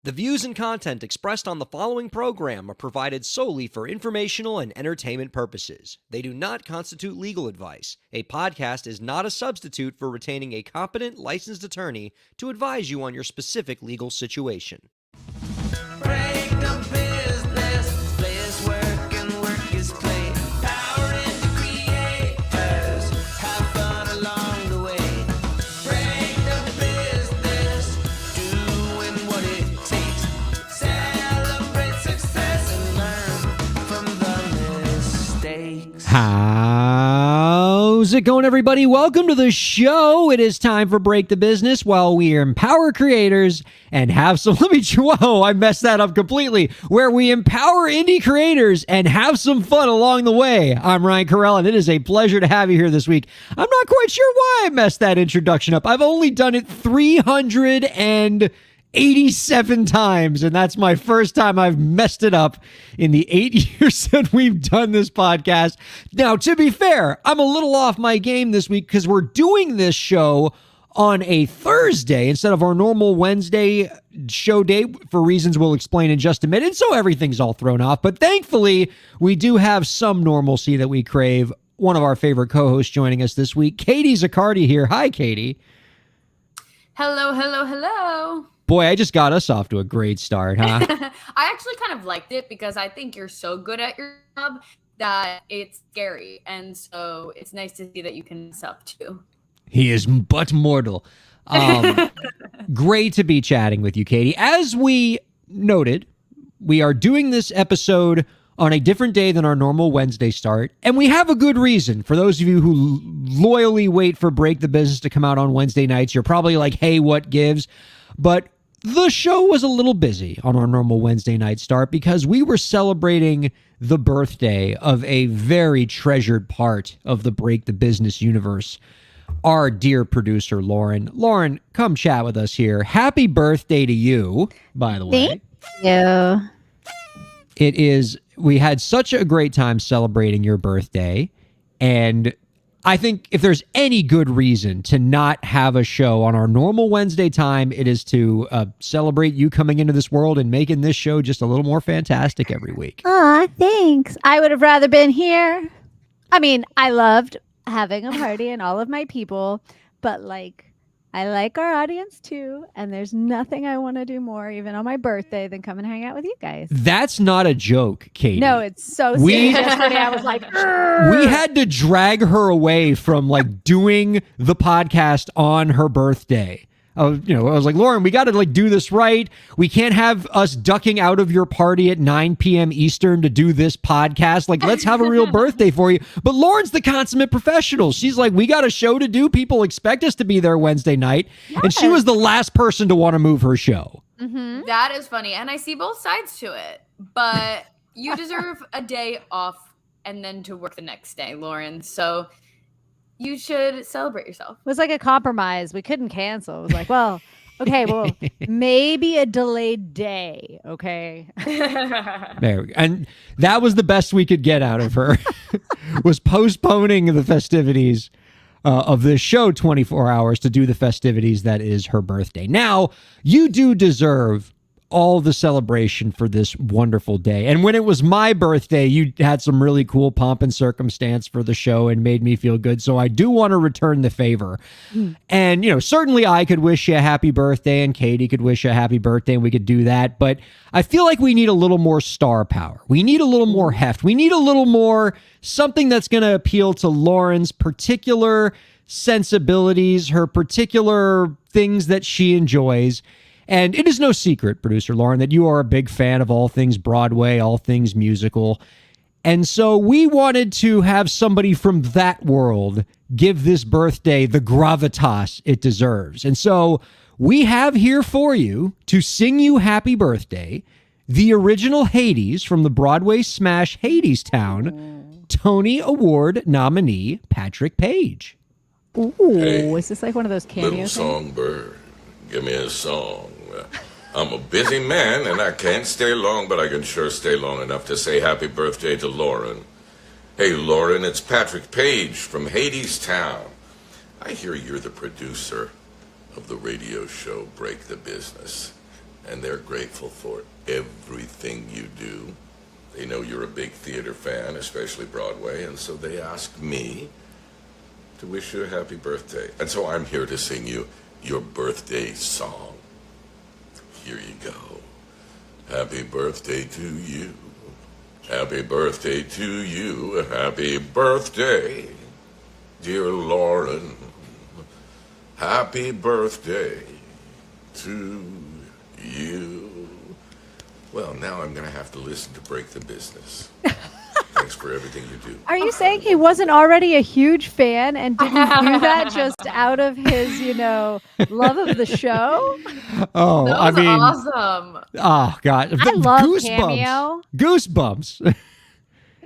The views and content expressed on the following program are provided solely for informational and entertainment purposes. They do not constitute legal advice. A podcast is not a substitute for retaining a competent, licensed attorney to advise you on your specific legal situation. Break the business, play is work and work is play. Power into creators, have fun along the way. Break the business, doing what it takes. Celebrate success and learn from the mistakes. How's it going, everybody? Welcome to the show. It is time for Break the Business, while we empower creators and have some, whoa, I messed that up completely, where we empower indie creators and have some fun along the way. I'm Ryan Kairalla, and it is a pleasure to have you here this week. I'm not quite sure why I messed that introduction up. I've only done it 387 times, and that's my first time I've messed it up in the 8 years that we've done this podcast. Now, to be fair, I'm a little off my game this week because we're doing this show on a Thursday instead of our normal Wednesday show day for reasons we'll explain in just a minute, so everything's all thrown off. But thankfully, we do have some normalcy that we crave. One of our favorite co-hosts joining us this week, Katie Zaccardi here. Hi, Katie. Hello, hello, hello. Boy, I just got us off to a great start, huh? I actually kind of liked it because I think you're so good at your job that it's scary. And so it's nice to see that you can mess up too. He is but mortal. Great to be chatting with you, Katie. As we noted, we are doing this episode on a different day than our normal Wednesday start, and we have a good reason. For those of you who loyally wait for Break the Business to come out on Wednesday nights, you're probably like, hey, what gives? But the show was a little busy on our normal Wednesday night start because we were celebrating the birthday of a very treasured part of the Break the Business universe, our dear producer, Lauren. Lauren, come chat with us here. Happy birthday to you, by the way. Thank you. It is, we had such a great time celebrating your birthday, and I think if there's any good reason to not have a show on our normal Wednesday time, it is to celebrate you coming into this world and making this show just a little more fantastic every week. Aw, thanks. I would have rather been here. I mean, I loved having a party and all of my people, but I like our audience too, and there's nothing I want to do more, even on my birthday, than come and hang out with you guys. That's not a joke, Katie. No, it's so serious. Yesterday I was like, "Urgh." We had to drag her away from doing the podcast on her birthday. I was like, Lauren, we got to do this right. We can't have us ducking out of your party at 9 p.m. Eastern to do this podcast. Let's have a real birthday for you. But Lauren's the consummate professional. She's like, we got a show to do. People expect us to be there Wednesday night. Yes. And she was the last person to want to move her show. Mm-hmm. That is funny. And I see both sides to it. But you deserve a day off and then to work the next day, Lauren. So you should celebrate yourself. It was like a compromise. We couldn't cancel. It was like, well, okay, well, maybe a delayed day. Okay. There we go. And that was the best we could get out of her, was postponing the festivities of this show 24 hours to do the festivities that is her birthday. Now, you do deserve all the celebration for this wonderful day. And when it was my birthday, you had some really cool pomp and circumstance for the show and made me feel good. So I do want to return the favor. And, certainly I could wish you a happy birthday and Katie could wish you a happy birthday and we could do that. But I feel like we need a little more star power. We need a little more heft. We need a little more something that's going to appeal to Lauren's particular sensibilities, her particular things that she enjoys. And it is no secret, producer Lauren, that you are a big fan of all things Broadway, all things musical. And so we wanted to have somebody from that world give this birthday the gravitas it deserves. And so we have here for you to sing you happy birthday, the original Hades from the Broadway smash Hadestown, Tony Award nominee Patrick Page. Ooh, Hey, is this like one of those little cameos? songbird, give me a song. I'm a busy man and I can't stay long, but I can sure stay long enough to say happy birthday to Lauren. Hey, Lauren, it's Patrick Page from Hadestown. I hear you're the producer of the radio show Break the Business. and they're grateful for everything you do. They know you're a big theater fan, especially Broadway, and so they asked me to wish you a happy birthday. And so I'm here to sing you your birthday song. Here you go. Happy birthday to you. Happy birthday to you. Happy birthday, dear Lauren. Happy birthday to you. Well, now I'm going to have to listen to Break the Business. Thanks for everything you do. Are you saying he wasn't already a huge fan and didn't do that just out of his, love of the show? Oh, That I was mean, awesome. oh God, I love goosebumps. Cameo. Goosebumps.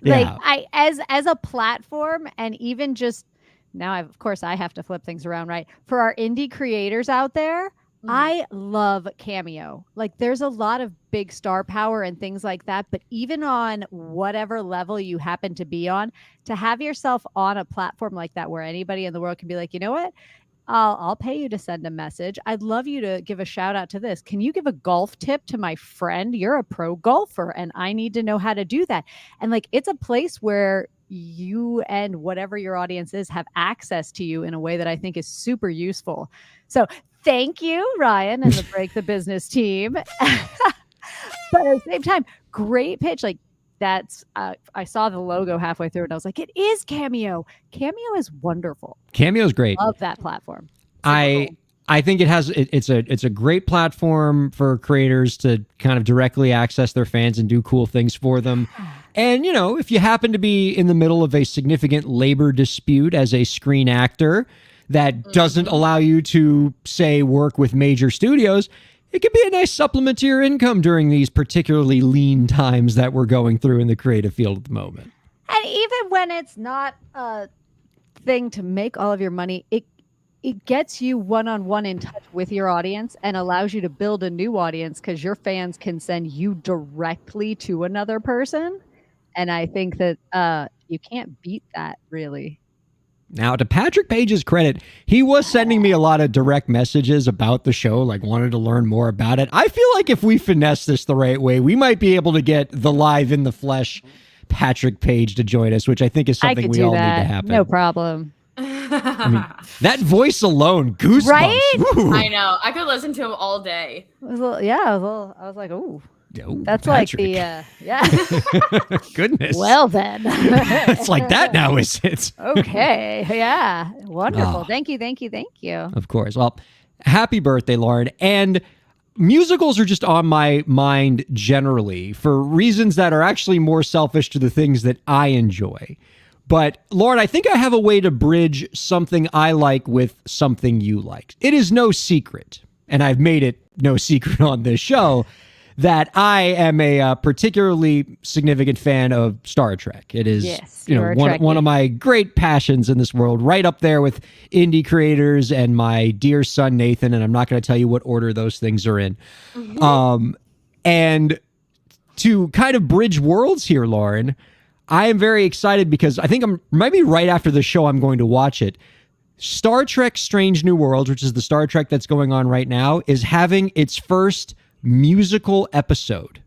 Yeah. Like as a platform, and even just now, of course I have to flip things around, right? For our indie creators out there, I love Cameo. Like there's a lot of big star power and things like that, but even on whatever level you happen to be on, to have yourself on a platform like that where anybody in the world can be like, you know what? I'll pay you to send a message. I'd love you to give a shout out to this. Can you give a golf tip to my friend? You're a pro golfer and I need to know how to do that. And like, it's a place where you and whatever your audience is have access to you in a way that I think is super useful. So thank you, Ryan and the Break the Business team. But at the same time, great pitch. Like that's, I saw the logo halfway through and I was like, it is Cameo. Cameo is wonderful. Cameo's great. Love that platform. I think it's a great platform for creators to kind of directly access their fans and do cool things for them. And, if you happen to be in the middle of a significant labor dispute as a screen actor that doesn't allow you to, say, work with major studios, it could be a nice supplement to your income during these particularly lean times that we're going through in the creative field at the moment. And even when it's not a thing to make all of your money, it gets you one-on-one in touch with your audience and allows you to build a new audience because your fans can send you directly to another person. And I think that you can't beat that, really. Now, to Patrick Page's credit, he was sending me a lot of direct messages about the show, like wanted to learn more about it. I feel like if we finesse this the right way, we might be able to get the live in the flesh Patrick Page to join us, which I think is something we all need to happen. No problem. I mean, that voice alone, goosebumps. Right? Ooh. I know. I could listen to him all day. I was like, ooh. Oh, That's Patrick. like the, Goodness. Well then. It's like that now, is it? Okay. Yeah. Wonderful. Oh. Thank you. Of course. Well, happy birthday, Lauren. And musicals are just on my mind generally for reasons that are actually more selfish to the things that I enjoy. But Lauren, I think I have a way to bridge something I like with something you like. It is no secret, and I've made it no secret on this show, that I am a particularly significant fan of Star Trek. It is, Yes, you're a one of my great passions in this world, right up there with indie creators and my dear son Nathan. And I'm not going to tell you what order those things are in. And to kind of bridge worlds here, Lauren, I am very excited because I think maybe right after the show I'm going to watch it. Star Trek Strange New Worlds, which is the Star Trek that's going on right now, is having its first musical episode.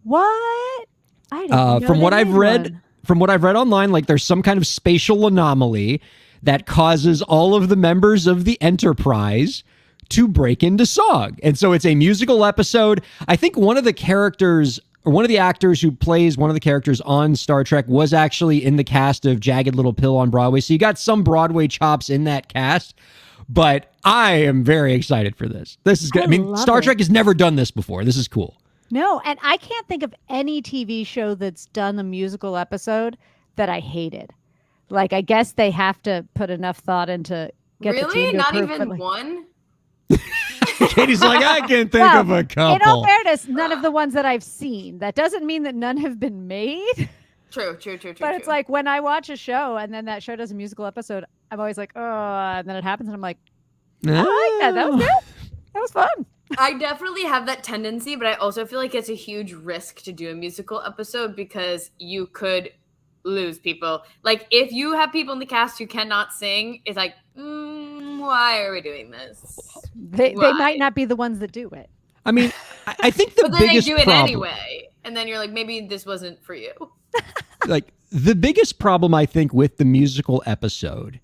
What? I didn't know From what they I've made read, one. from what I've read online, like there's some kind of spatial anomaly that causes all of the members of the Enterprise to break into song. And so it's a musical episode. I think one of the characters, or one of the actors who plays one of the characters on Star Trek was actually in the cast of Jagged Little Pill on Broadway. So you got some Broadway chops in that cast. But I am very excited for this. This is good. I mean, love Star it. Trek has never done this before. This is cool. No, and I can't think of any TV show that's done a musical episode that I hated. Like, I guess they have to put enough thought into get the Really? team to Not approve, but, even like, one? Katie's like, I can think Well, of a couple. in all fairness, none of the ones that I've seen. That doesn't mean that none have been made. True. But it's like when I watch a show and then that show does a musical episode, I'm always like, oh, and then it happens and I'm like, I like that. That was good. That was fun. I definitely have that tendency, but I also feel like it's a huge risk to do a musical episode because you could lose people. Like, if you have people in the cast who cannot sing, it's like, why are we doing this? They Why? might not be the ones that do it. I mean, I think the But then they biggest do it problem, anyway. And then you're like, maybe this wasn't for you. like the biggest problem I think with the musical episode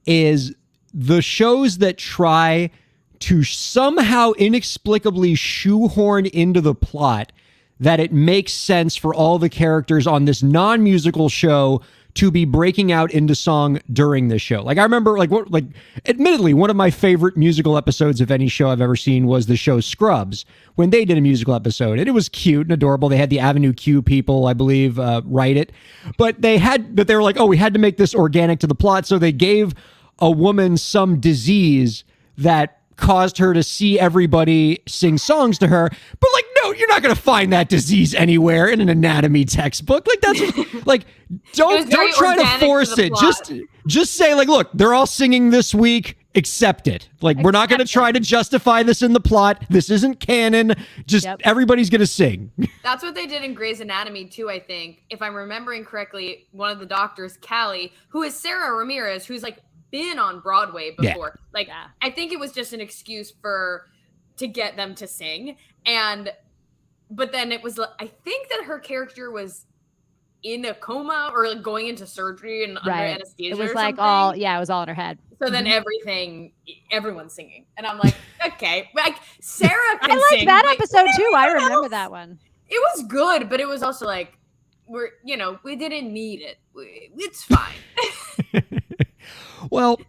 is the shows that try to somehow inexplicably shoehorn into the plot that it makes sense for all the characters on this non-musical show to be breaking out into song during the show. Like I remember admittedly, one of my favorite musical episodes of any show I've ever seen was the show Scrubs, when they did a musical episode. And it was cute and adorable. They had the Avenue Q people, I believe, write it. But they were like, oh, we had to make this organic to the plot. So they gave a woman some disease that caused her to see everybody sing songs to her. But like, no, you're not going to find that disease anywhere in an anatomy textbook. Like that's like, don't try to force it. Just say like, look, they're all singing this week. Accept it. Like, we're not going to try to justify this in the plot. This isn't canon. Just everybody's going to sing. That's what they did in Grey's Anatomy too, I think. If I'm remembering correctly, one of the doctors, Callie, who is Sarah Ramirez, who's like been on Broadway before. I think it was just an excuse to get them to sing. But then it was, I think that her character was in a coma or like going into surgery and under anesthesia. It was or like something. it was all in her head. So then everyone's singing. And I'm like, okay. Like Sarah can I like sing, that like, episode too. I remember that one. It was good, but it was also like, we didn't need it. It's fine. Well,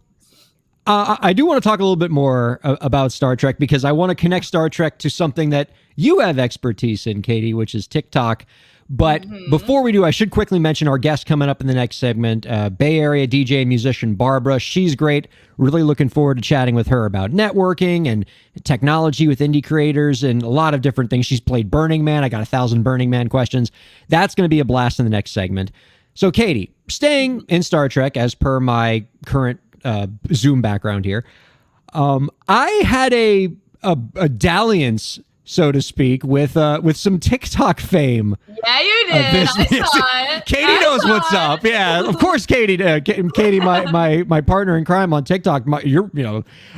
I do want to talk a little bit more about Star Trek because I want to connect Star Trek to something that you have expertise in, Katie, which is TikTok. But before we do, I should quickly mention our guest coming up in the next segment, Bay Area DJ and musician Barbara. She's great. Really looking forward to chatting with her about networking and technology with indie creators and a lot of different things. She's played Burning Man. I got 1,000 Burning Man questions. That's going to be a blast in the next segment. So, Katie, staying in Star Trek as per my current Zoom background here, I had a dalliance, so to speak, with some TikTok fame. Yeah, you did. I saw it. Katie knows what's up. Yeah, of course, Katie. Katie, my partner in crime on TikTok.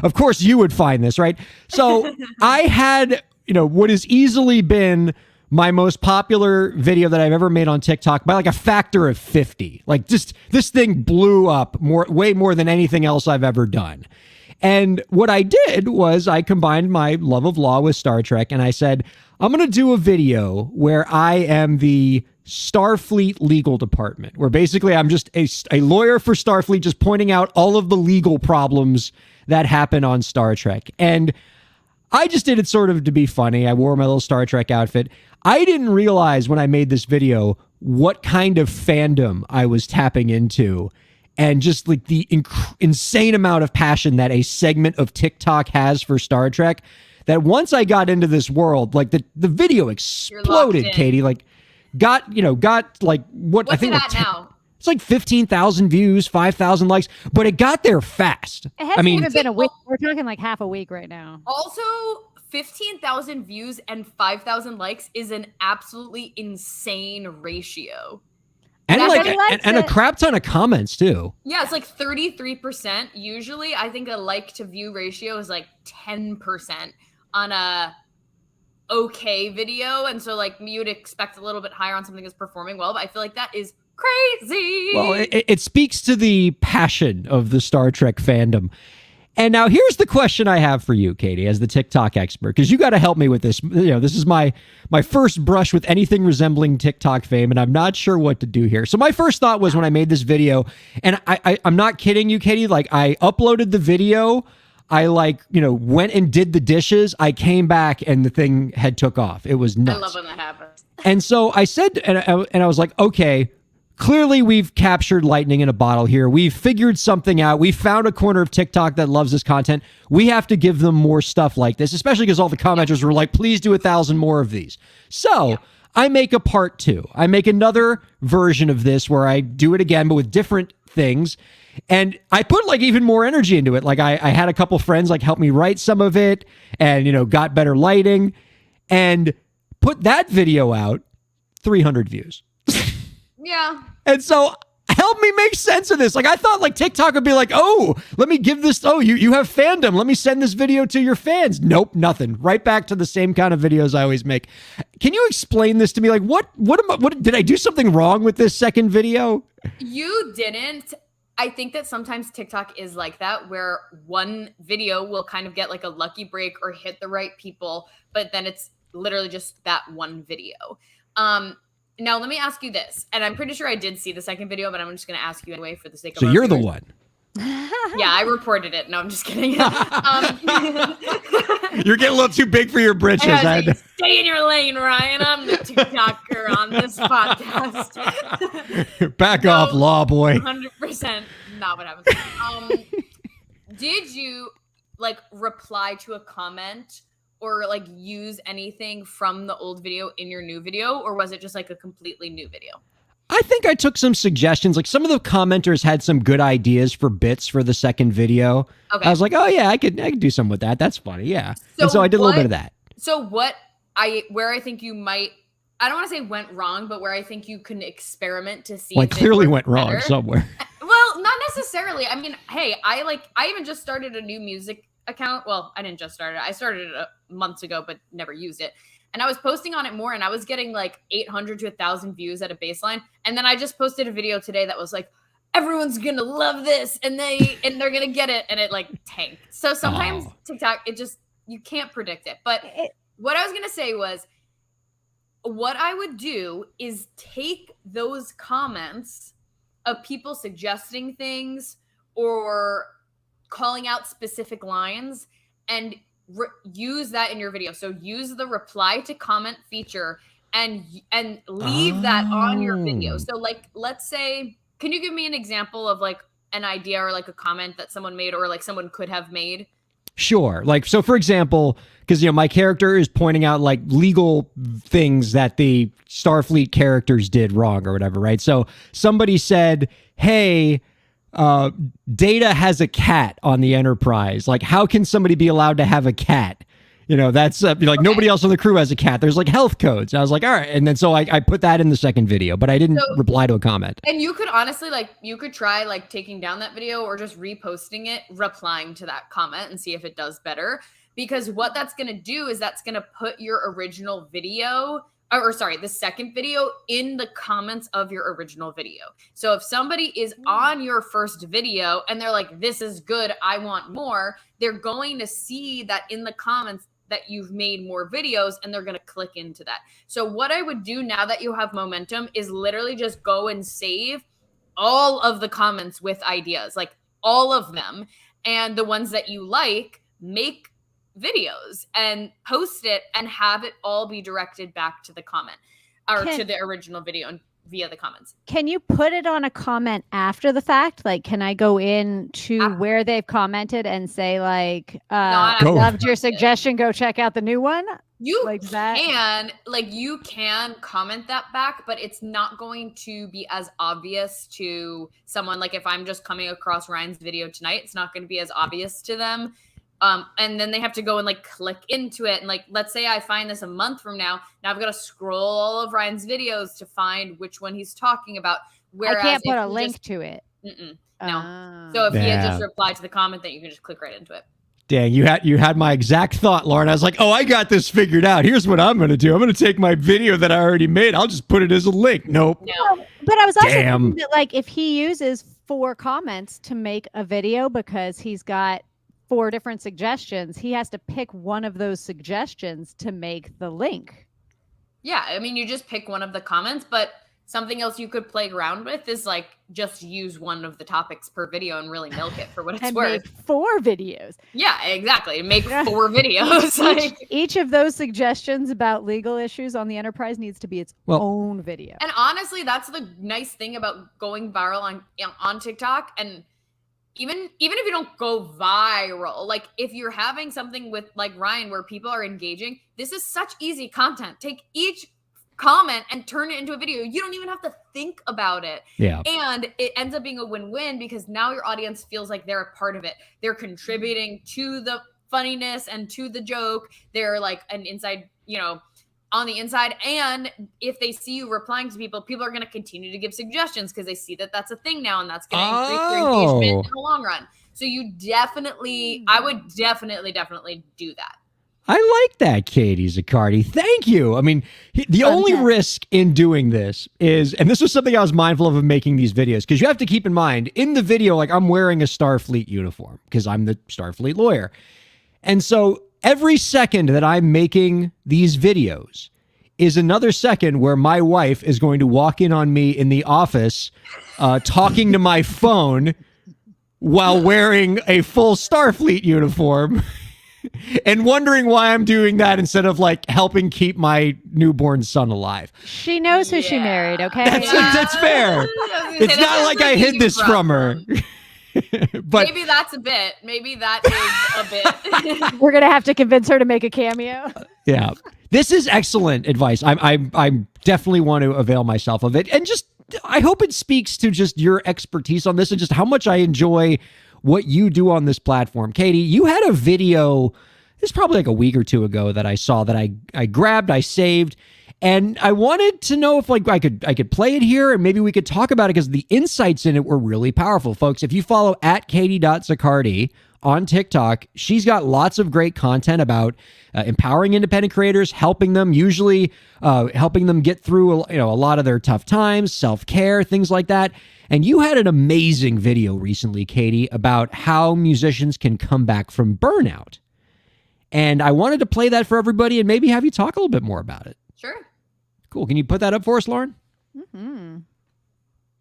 Of course, you would find this, right? So I had what has easily been my most popular video that I've ever made on TikTok by like a factor of 50. Like just this thing blew up way more than anything else I've ever done. And what I did was I combined my love of law with Star Trek, and I said, I'm going to do a video where I am the Starfleet legal department, where basically I'm just a lawyer for Starfleet, just pointing out all of the legal problems that happen on Star Trek. And I just did it sort of to be funny. I wore my little Star Trek outfit. I didn't realize when I made this video what kind of fandom I was tapping into. And just like the insane amount of passion that a segment of TikTok has for Star Trek, that once I got into this world, like the video exploded, Katie. Like got like what What's I think it at now? It's like 15,000 views, 5,000 likes, but it got there fast. It hasn't even been a week. We're talking like half a week right now. Also, 15,000 views and 5,000 likes is an absolutely insane ratio. And and a crap ton of comments too. Yeah, it's like 33%. Usually, I think a like to view ratio is like 10% on a okay video. And so like you'd expect a little bit higher on something that's performing well, but I feel like that is crazy. Well, it speaks to the passion of the Star Trek fandom. And now here's the question I have for you, Katie, as the TikTok expert, because you got to help me with this. This is my first brush with anything resembling TikTok fame, and I'm not sure what to do here. So my first thought was when I made this video, and I'm not kidding you, Katie, like I uploaded the video, I went and did the dishes, I came back, and the thing had took off. It was nuts. I love when that happens. And so I said, and I was like, okay, clearly we've captured lightning in a bottle here. We've figured something out. We found a corner of TikTok that loves this content. We have to give them more stuff like this, especially because all the commenters were like, please do 1,000 more of these. So I make a part 2. I make another version of this where I do it again, but with different things. And I put like even more energy into it. Like I had a couple friends like help me write some of it and, got better lighting and put that video out, 300 views. Yeah. And so help me make sense of this. Like, I thought like TikTok would be like, oh, let me give this. Oh, you have fandom. Let me send this video to your fans. Nope, nothing. Right back to the same kind of videos I always make. Can you explain this to me? Like, what did I do something wrong with this second video? You didn't. I think that sometimes TikTok is like that, where one video will kind of get like a lucky break or hit the right people, but then it's literally just that one video. Now let me ask you this, and I'm pretty sure I did see the second video, but I'm just going to ask you anyway for the sake of. So you're the one. Yeah, I reported it. No, I'm just kidding. You're getting a little too big for your britches. Stay in your lane, Ryan. I'm the TikToker on this podcast. Back off, law boy. 100% not what happened. Did you like reply to a comment or like use anything from the old video in your new video, or was it just like a completely new video? I think I took some suggestions. Like some of the commenters had some good ideas for bits for the second video. Okay. I was like, oh yeah, I could do something with that. That's funny. Yeah. So I did a little bit of that. So where I think you might, I don't want to say went wrong, but where I think you can experiment to see. Well, I clearly went wrong somewhere. Well, not necessarily. I mean, hey, I even just started a new music account. Well, I didn't just start it. I started it months ago, but never used it. And I was posting on it more, and I was getting like 800 to 1,000 views at a baseline. And then I just posted a video today that was like, everyone's gonna love this, and they're gonna get it, and it like tanked. So sometimes TikTok, you can't predict it. But what I was gonna say was, what I would do is take those comments of people suggesting things or calling out specific lines and use that in your video. So use the reply to comment feature and leave that on your video. So like, let's say, can you give me an example of like an idea or like a comment that someone made or like someone could have made? Sure. Like, so for example, because, my character is pointing out like legal things that the Starfleet characters did wrong or whatever, right? So somebody said, hey, Data has a cat on the Enterprise. Like, how can somebody be allowed to have a cat? That's like okay. Nobody else on the crew has a cat. There's like health codes. I was like, all right. And then so I put that in the second video, but I didn't reply to a comment. And you could honestly you could try like taking down that video or just reposting it, replying to that comment and see if it does better. Because what that's going to do is that's going to put your original video the second video in the comments of your original video. So if somebody is on your first video and they're like, this is good, I want more, they're going to see that in the comments that you've made more videos and they're going to click into that. So what I would do now that you have momentum is literally just go and save all of the comments with ideas, like all of them. And the ones that you like, make videos and post it and have it all be directed back to the comment or to the original video and via the comments. Can you put it on a comment after the fact? Like, can I go in to where they've commented and say like, loved your suggestion, go check out the new one? You you can comment that back, but it's not going to be as obvious to someone. Like if I'm just coming across Ryan's video tonight, it's not going to be as obvious to them. And then they have to go and like click into it. And like, let's say I find this a month from now. Now I've got to scroll all of Ryan's videos to find which one he's talking about. Whereas I can't put a link to it. No. So if he had just replied to the comment, then you can just click right into it. Dang, you had my exact thought, Lauren. I was like, oh, I got this figured out. Here's what I'm going to do. I'm going to take my video that I already made. I'll just put it as a link. Nope. No. But I was also thinking that like if he uses 4 comments to make a video because he's got 4 different suggestions, he has to pick one of those suggestions to make the link. Yeah, I mean, you just pick one of the comments, but something else you could play around with is like just use one of the topics per video and really milk it for what it's worth. Make 4 videos. Yeah, exactly. Make 4 videos. Each of those suggestions about legal issues on the Enterprise needs to be its own video. And honestly, that's the nice thing about going viral on TikTok. And even if you don't go viral, like if you're having something with like Ryan where people are engaging, this is such easy content. Take each comment and turn it into a video. You don't even have to think about it. Yeah. And it ends up being a win-win because now your audience feels like they're a part of it. They're contributing to the funniness and to the joke. They're like an inside, on the inside. And if they see you replying to people, people are going to continue to give suggestions because they see that that's a thing now, and that's going to increase your engagement in the long run. So you definitely, I would definitely do that. I like that, Katie Zaccardi. Thank you. I mean, the only risk in doing this is, and this was something I was mindful of making these videos, because you have to keep in mind, in the video, like, I'm wearing a Starfleet uniform because I'm the Starfleet lawyer. And so every second that I'm making these videos is another second where my wife is going to walk in on me in the office talking to my phone while wearing a full Starfleet uniform and wondering why I'm doing that instead of like helping keep my newborn son alive. She knows who she married, okay? That's fair. It's not like I hid this from her. But maybe that's a bit. Maybe that is a bit. We're gonna have to convince her to make a cameo. Yeah, this is excellent advice. I definitely want to avail myself of it, and just I hope it speaks to just your expertise on this and just how much I enjoy what you do on this platform. Katie, you had a video, this is probably like a week or two ago, that I saw that I grabbed, I saved, and I wanted to know if like I could play it here and maybe we could talk about it because the insights in it were really powerful. Folks, if you follow at Katie.Zaccardi on TikTok, she's got lots of great content about empowering independent creators, helping them, usually helping them get through a lot of their tough times, self-care, things like that. And you had an amazing video recently, Katie, about how musicians can come back from burnout. And I wanted to play that for everybody and maybe have you talk a little bit more about it. Sure. Cool. Can you put that up for us, Lauren? Mm-hmm.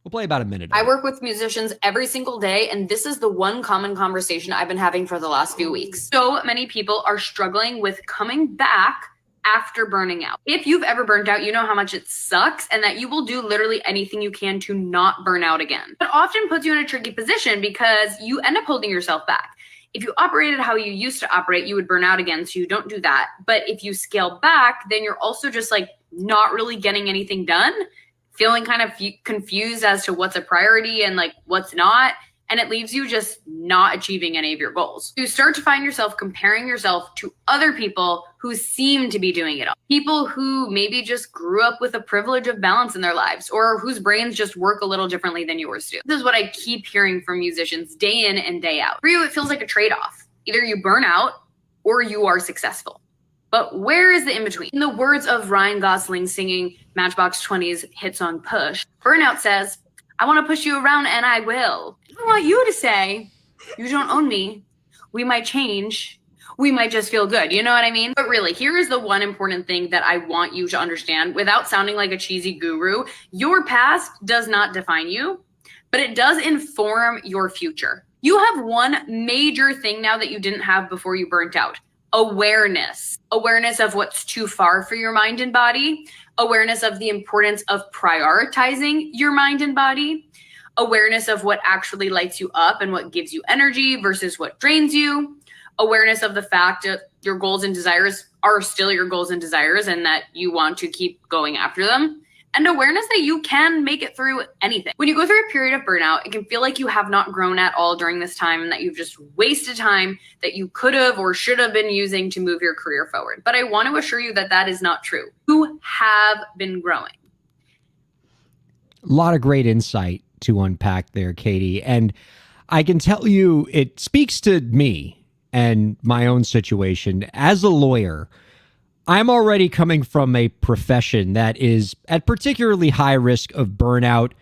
We'll play about a minute. I work with musicians every single day, and this is the one common conversation I've been having for the last few weeks. So many people are struggling with coming back after burning out. If you've ever burned out, you know how much it sucks and that you will do literally anything you can to not burn out again. But often puts you in a tricky position because you end up holding yourself back. If you operated how you used to operate, you would burn out again, so you don't do that. But if you scale back, then you're also just like not really getting anything done, feeling kind of confused as to what's a priority and like what's not. And it leaves you just not achieving any of your goals. You start to find yourself comparing yourself to other people who seem to be doing it all. People who maybe just grew up with a privilege of balance in their lives or whose brains just work a little differently than yours do. This is what I keep hearing from musicians day in and day out. For you, it feels like a trade-off. Either you burn out or you are successful. But where is the in-between? In the words of Ryan Gosling singing Matchbox 20's hit song Push, burnout says, I want to push you around and I will. I want you to say, you don't own me. We might change. We might just feel good. You know what I mean? But really, here is the one important thing that I want you to understand without sounding like a cheesy guru. Your past does not define you, but it does inform your future. You have one major thing now that you didn't have before you burnt out. Awareness of what's too far for your mind and body, awareness of the importance of prioritizing your mind and body, awareness of what actually lights you up and what gives you energy versus what drains you, awareness of the fact that your goals and desires are still your goals and desires and that you want to keep going after them, and awareness that you can make it through anything. When you go through a period of burnout, it can feel like you have not grown at all during this time and that you've just wasted time that you could have or should have been using to move your career forward. But I want to assure you that that is not true. You have been growing. A lot of great insight to unpack there, Katie. And I can tell you, it speaks to me and my own situation. As a lawyer, I'm already coming from a profession that is at particularly high risk of burnout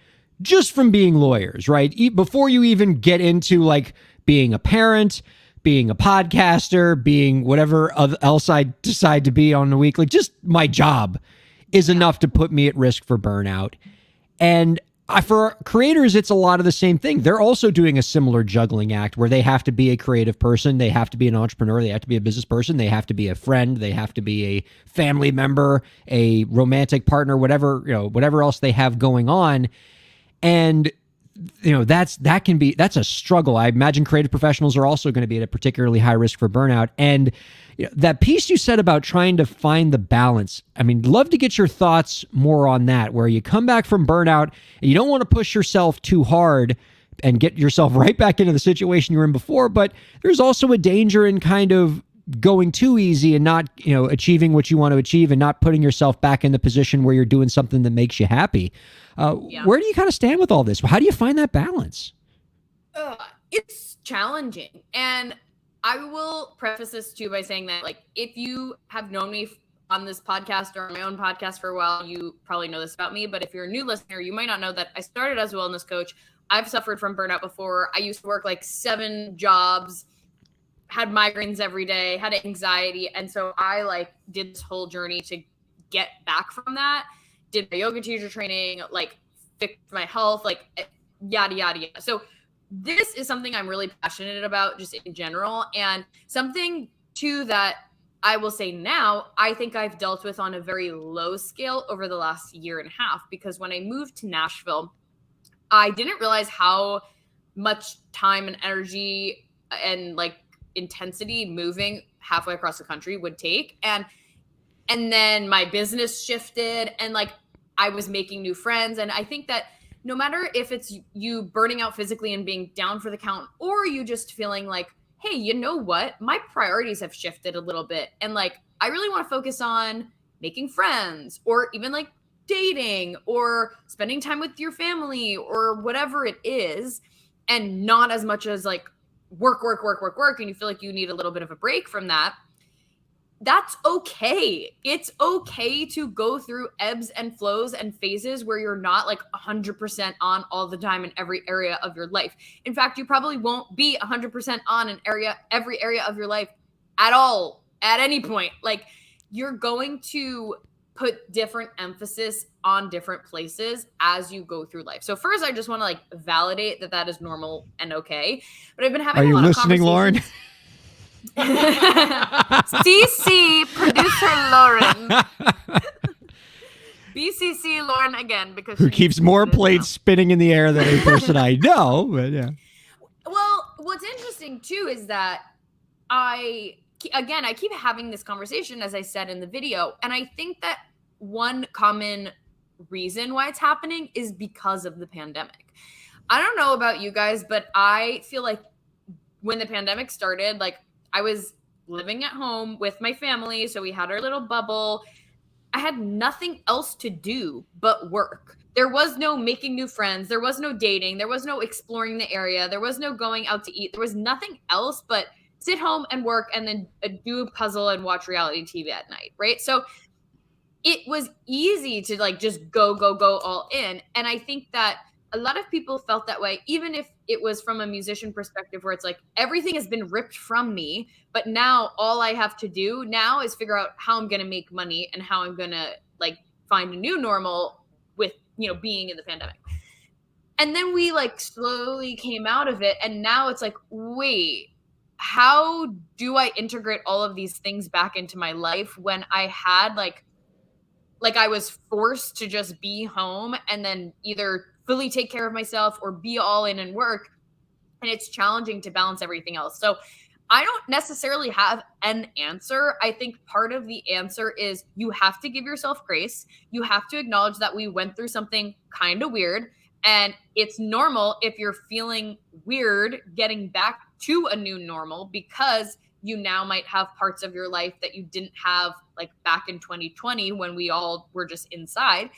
just from being lawyers, right? Before you even get into like being a parent, being a podcaster, being whatever else I decide to be on the weekly, just my job is enough to put me at risk for burnout. And for creators, it's a lot of the same thing. They're also doing a similar juggling act where they have to be a creative person. They have to be an entrepreneur. They have to be a business person. They have to be a friend. They have to be a family member, a romantic partner, whatever else they have going on. And that's a struggle. I imagine creative professionals are also going to be at a particularly high risk for burnout. And that piece you said about trying to find the balance, I mean, love to get your thoughts more on that, where you come back from burnout and you don't want to push yourself too hard and get yourself right back into the situation you were in before. But there's also a danger in kind of going too easy and not, achieving what you want to achieve and not putting yourself back in the position where you're doing something that makes you happy. Where do you kind of stand with all this? How do you find that balance? It's challenging. And I will preface this too by saying that, like, if you have known me on this podcast or on my own podcast for a while, you probably know this about me. But if you're a new listener, you might not know that I started as a wellness coach. I've suffered from burnout before. I used to work like 7 jobs, had migraines every day, had anxiety. And so I did this whole journey to get back from that, did my yoga teacher training, fixed my health, yada, yada, yada. So this is something I'm really passionate about just in general. And something too that I will say now, I think I've dealt with on a very low scale over the last year and a half, because when I moved to Nashville, I didn't realize how much time and energy and intensity moving halfway across the country would take. And then my business shifted and I was making new friends. And I think that no matter if it's you burning out physically and being down for the count, or you just feeling like, hey, you know what? My priorities have shifted a little bit. And I really want to focus on making friends, or even dating, or spending time with your family, or whatever it is. And not as much as work. And you feel like you need a little bit of a break from that. That's okay. It's okay to go through ebbs and flows and phases where you're not 100% on all the time in every area of your life. In fact, you probably won't be 100% on every area of your life at all, at any point. You're going to put different emphasis on different places as you go through life. So first, I just want to validate that is normal and okay. But I've been having a lot of conversations. Are you listening, Lauren? CC producer Lauren. BCC Lauren again, because who keeps more plates spinning in the air than a person I know. But yeah. Well, what's interesting too is that I keep having this conversation, as I said in the video, and I think that one common reason why it's happening is because of the pandemic. I don't know about you guys, but I feel like when the pandemic started, I was living at home with my family, so we had our little bubble. I had nothing else to do but work. There was no making new friends. There was no dating. There was no exploring the area. There was no going out to eat. There was nothing else but sit home and work, and then do a puzzle and watch reality TV at night, right? So it was easy to just go all in. And I think that a lot of people felt that way, even if it was from a musician perspective, where it's everything has been ripped from me, but now all I have to do now is figure out how I'm going to make money and how I'm going to find a new normal with, being in the pandemic. And then we slowly came out of it. And now it's wait, how do I integrate all of these things back into my life when I had I was forced to just be home and then either fully take care of myself or be all in and work. And it's challenging to balance everything else. So I don't necessarily have an answer. I think part of the answer is you have to give yourself grace. You have to acknowledge that we went through something kind of weird, and it's normal if you're feeling weird getting back to a new normal, because you now might have parts of your life that you didn't have back in 2020 when we all were just inside.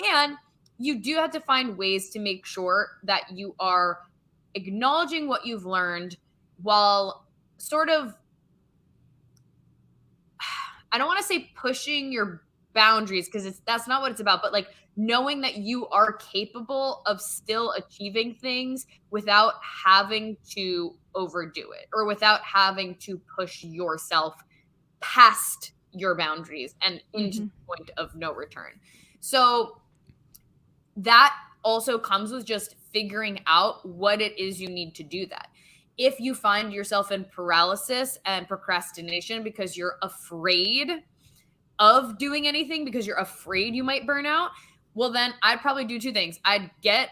And you do have to find ways to make sure that you are acknowledging what you've learned while sort of, I don't want to say pushing your boundaries, because that's not what it's about, but knowing that you are capable of still achieving things without having to overdo it, or without having to push yourself past your boundaries and into the point of no return. So that also comes with just figuring out what it is you need to do that. If you find yourself in paralysis and procrastination because you're afraid of doing anything, because you're afraid you might burn out, well, then I'd probably do 2 things. I'd get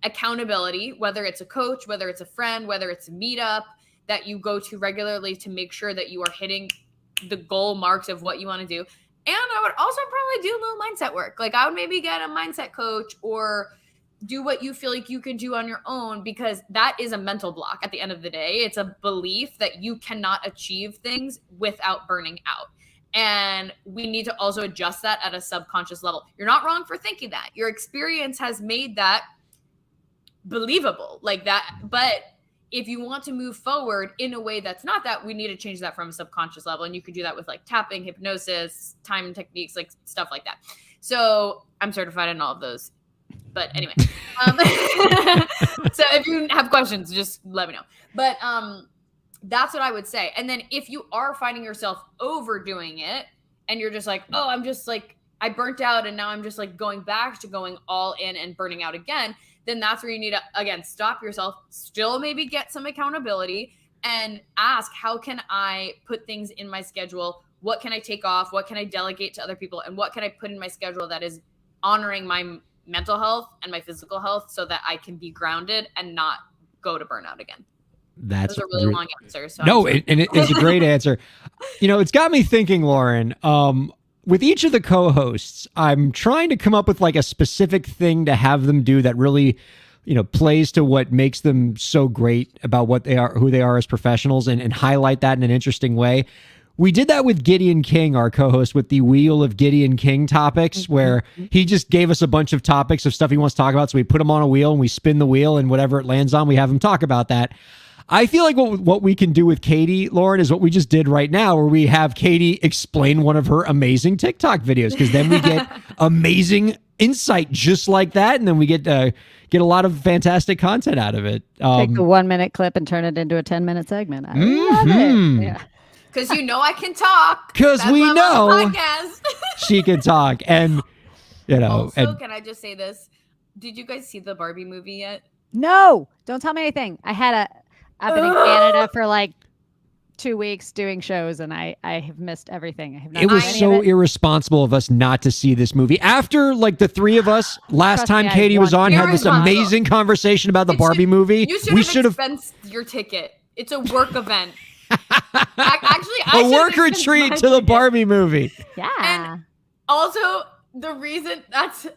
accountability, whether it's a coach, whether it's a friend, whether it's a meetup that you go to regularly to make sure that you are hitting the goal marks of what you want to do. And I would also probably do a little mindset work. I would maybe get a mindset coach, or do what you feel like you can do on your own, because that is a mental block at the end of the day. It's a belief that you cannot achieve things without burning out. And we need to also adjust that at a subconscious level. You're not wrong for thinking that. Your experience has made that believable like that. But if you want to move forward in a way that's not that, we need to change that from a subconscious level. And you can do that with like tapping, hypnosis, time techniques, like stuff like that. So I'm certified in all of those. But anyway, so if you have questions, just let me know. But that's what I would say. And then if you are finding yourself overdoing it and you're just like, oh, I'm just like, I burnt out and now I'm just like going back to going all in and burning out again, then that's where you need to, again, stop yourself, still maybe get some accountability and ask, how can I put things in my schedule? What can I take off? What can I delegate to other people? And what can I put in my schedule that is honoring my mental health and my physical health so that I can be grounded and not go to burnout again? That's a really long answer. So no, it's a great answer. You know, it's got me thinking, Lauren, with each of the co-hosts, I'm trying to come up with like a specific thing to have them do that really, you know, plays to what makes them so great about what they are, who they are as professionals, and highlight that in an interesting way. We did that with Gideon King, our co-host, with the Wheel of Gideon King topics, where he just gave us a bunch of topics of stuff he wants to talk about. So we put him on a wheel and we spin the wheel, and whatever it lands on, we have him talk about that. I feel like what we can do with Katie, Lauren, is what we just did right now, where we have Katie explain one of her amazing TikTok videos, because then we get amazing insight just like that, and then we get a lot of fantastic content out of it. Take the 1 minute clip and turn it into a 10-minute segment. I love it. Yeah. Because you know I can talk. Because we know podcast. she can talk. And, you know. Also, can I just say this? Did you guys see the Barbie movie yet? No, don't tell me anything. I've been in Canada for like 2 weeks doing shows, and I have missed everything. I have not. It was seen any so of it. irresponsible of us not to see this movie. After like the three of us last Trust time me, I Katie was on, want- had this amazing conversation about the Barbie movie. You should have expensed your ticket. It's a work event. Actually, I a work retreat to the Barbie movie. Yeah. And also, the reason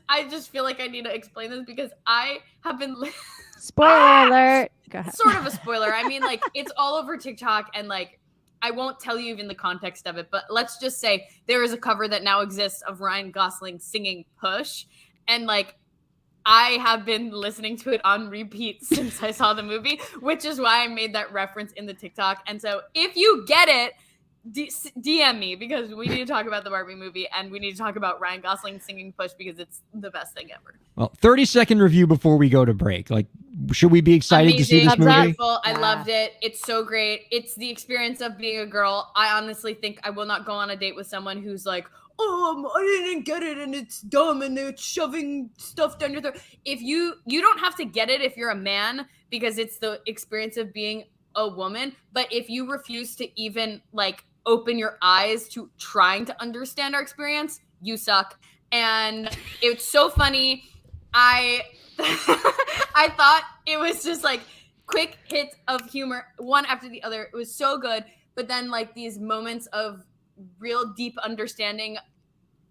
I just feel like I need to explain this because I have been Spoiler alert. Go ahead. sort of a spoiler. I mean, like, it's all over TikTok, and like, I won't tell you even the context of it, but let's just say there is a cover that now exists of Ryan Gosling singing Push, and like, I have been listening to it on repeat since I saw the movie, which is why I made that reference in the TikTok. And so if you get it, DM me, because we need to talk about the Barbie movie, and we need to talk about Ryan Gosling singing Push, because it's the best thing ever. Well, 30-second review before we go to break. Like, should we be excited to see this Amazing, movie? wonderful. I loved it. It's so great. It's the experience of being a girl. I honestly think I will not go on a date with someone who's like, I didn't get it, and it's dumb, and it's shoving stuff down your throat. If you don't have to get it if you're a man, because it's the experience of being a woman. But if you refuse to even like open your eyes to trying to understand our experience, you suck. And it's so funny. I thought it was just like quick hits of humor, one after the other. It was so good. But then like these moments of real deep understanding,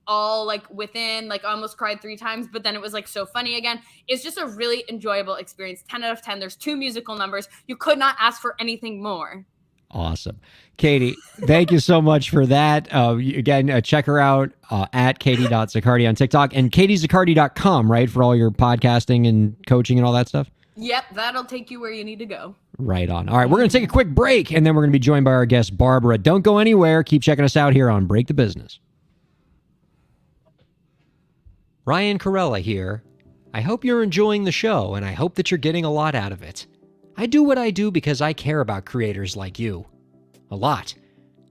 all like within, like, almost cried 3 times, but then it was like so funny again. It's just a really enjoyable experience. 10 out of 10. There's 2 musical numbers. You could not ask for anything more. Awesome. Katie, thank you so much for that. Again, check her out at katie.zaccardi on TikTok, and katiezaccardi.com, right, for all your podcasting and coaching and all that stuff? Yep, that'll take you where you need to go. Right on. All right, we're going to take a quick break, and then we're going to be joined by our guest, Barbara. Don't go anywhere. Keep checking us out here on Break the Business. Ryan Kairalla here. I hope you're enjoying the show, and I hope that you're getting a lot out of it. I do what I do because I care about creators like you. A lot.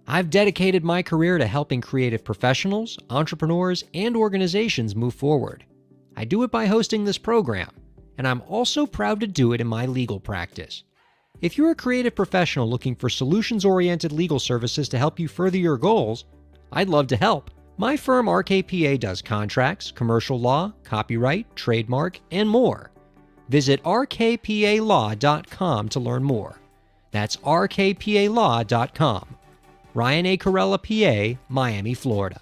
I've dedicated my career to helping creative professionals, entrepreneurs, and organizations move forward. I do it by hosting this program, and I'm also proud to do it in my legal practice. If you're a creative professional looking for solutions-oriented legal services to help you further your goals, I'd love to help. My firm RKPA does contracts, commercial law, copyright, trademark, and more. Visit rkpalaw.com to learn more. That's rkpalaw.com. Ryan A. Kairalla, PA, Miami, Florida.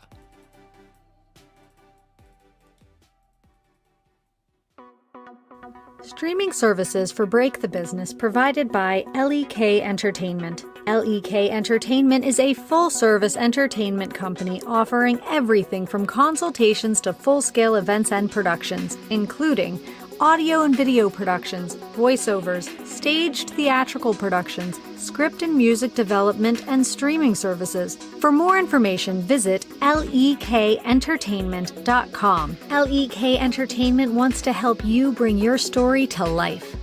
Streaming services for Break the Business provided by LEK Entertainment. LEK Entertainment is a full-service entertainment company offering everything from consultations to full-scale events and productions, including audio and video productions, voiceovers, staged theatrical productions, script and music development, and streaming services. For more information, visit lekentertainment.com. LEK Entertainment wants to help you bring your story to life.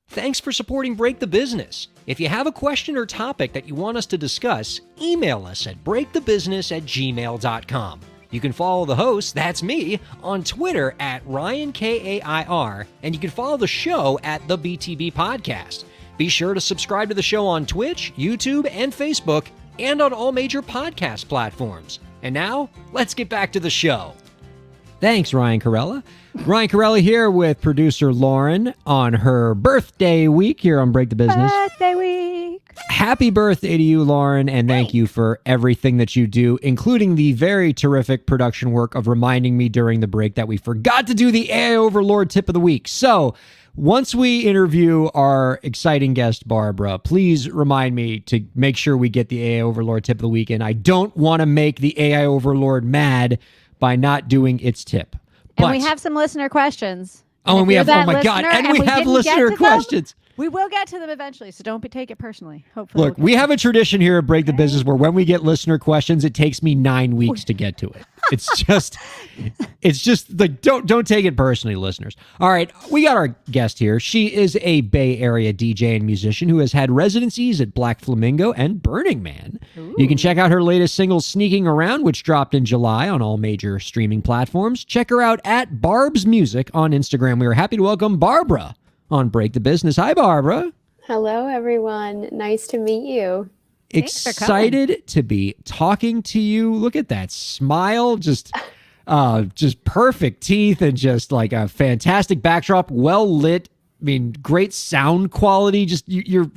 Thanks for supporting Break the Business. If you have a question or topic that you want us to discuss, email us at breakthebusiness@gmail.com. You can follow the host, that's me, on Twitter at Ryan Kair, and you can follow the show at the BTB Podcast. Be sure to subscribe to the show on Twitch, YouTube, and Facebook, and on all major podcast platforms. And now, let's get back to the show. Thanks, Ryan Kairalla. Ryan Kairalla here with producer Lauren on her birthday week here on Break the Business. Birthday week. Happy birthday to you, Lauren, and thank you for everything that you do, including the very terrific production work of reminding me during the break that we forgot to do the AI Overlord tip of the week. So once we interview our exciting guest, Barbara, please remind me to make sure we get the AI Overlord tip of the week. And I don't want to make the AI Overlord mad by not doing its tip. And we have some listener questions. Oh, and we have, oh my God, listener and we have didn't listener get to them, questions. We will get to them eventually, so don't take it personally. Hopefully. Look, we have a tradition here at Break the Business where when we get listener questions, it takes me 9 weeks to get to it. It's just like, don't take it personally, listeners. All right, we got our guest here. She is a Bay Area DJ and musician who has had residencies at Black Flamingo and Burning Man. Ooh. You can check out her latest single, Sneaking Around, which dropped in July on all major streaming platforms. Check her out at Barb's Music on Instagram. We are happy to welcome Barbara on Break the Business. Hi, Barbara. Hello, everyone. Nice to meet you. Excited to be talking to you. Look at that smile. Just perfect teeth and just like a fantastic backdrop. Well lit. I mean, great sound quality. Just you're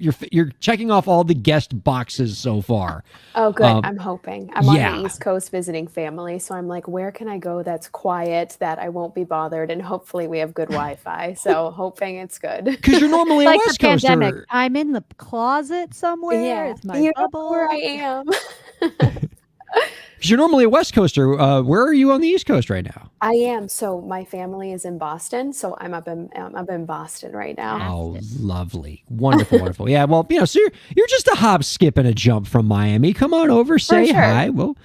checking off all the guest boxes so far. Oh, good. I'm hoping. I'm on the East Coast visiting family, so I'm like, where can I go that's quiet, that I won't be bothered, and hopefully we have good Wi-Fi. So hoping it's good. Because you're normally like a West the Coaster. pandemic. I'm in the closet somewhere. Yeah, It's my bubble. where I am. Because you're normally a West Coaster. Where are you on the East Coast right now? I am. So my family is in Boston, so I'm up in Boston right now. Oh, lovely, wonderful, wonderful. Yeah, well, so you're just a hop, skip, and a jump from Miami. Come on over, say hi. Well,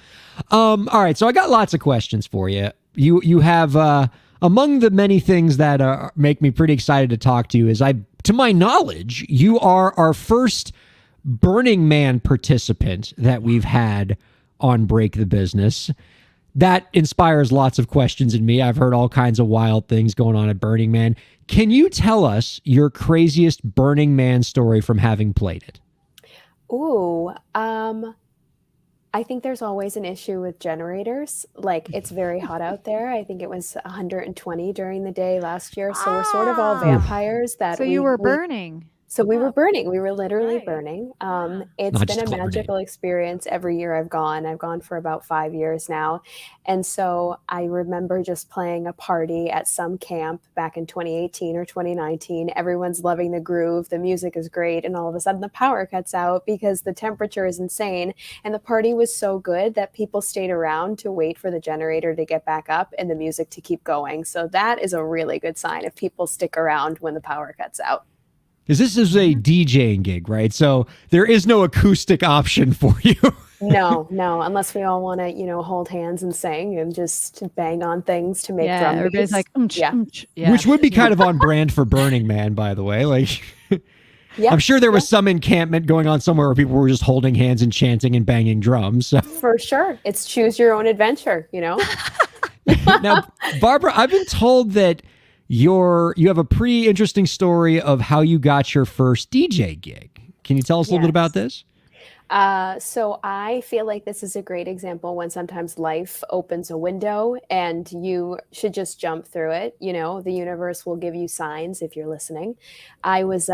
all right. So I got lots of questions for you. You have among the many things that make me pretty excited to talk to you is to my knowledge, you are our first Burning Man participant that we've had on Break the Business. That inspires lots of questions in me. I've heard all kinds of wild things going on at Burning Man. Can you tell us your craziest Burning Man story from having played it? Ooh, I think there's always an issue with generators. Like, it's very hot out there. I think it was 120 during the day last year. So we're sort of all vampires that So you were burning. So we were burning. We were literally burning. It's Not been just a magical experience every year I've gone. I've gone for about 5 years now. And so I remember just playing a party at some camp back in 2018 or 2019. Everyone's loving the groove. The music is great. And all of a sudden the power cuts out because the temperature is insane. And the party was so good that people stayed around to wait for the generator to get back up and the music to keep going. So that is a really good sign if people stick around when the power cuts out. Because this is a DJing gig, right? So there is no acoustic option for you. No, unless we all want to, hold hands and sing and just bang on things to make drum everybody's beats. like, Yeah. Which would be kind of on brand for Burning Man, by the way. Like, I'm sure there was some encampment going on somewhere where people were just holding hands and chanting and banging drums. So. For sure. It's choose your own adventure, Now, Barbara, I've been told that you have a pretty interesting story of how you got your first DJ gig. Can you tell us a little bit about this? So I feel like this is a great example when sometimes life opens a window and you should just jump through it. You know, the universe will give you signs if you're listening. I was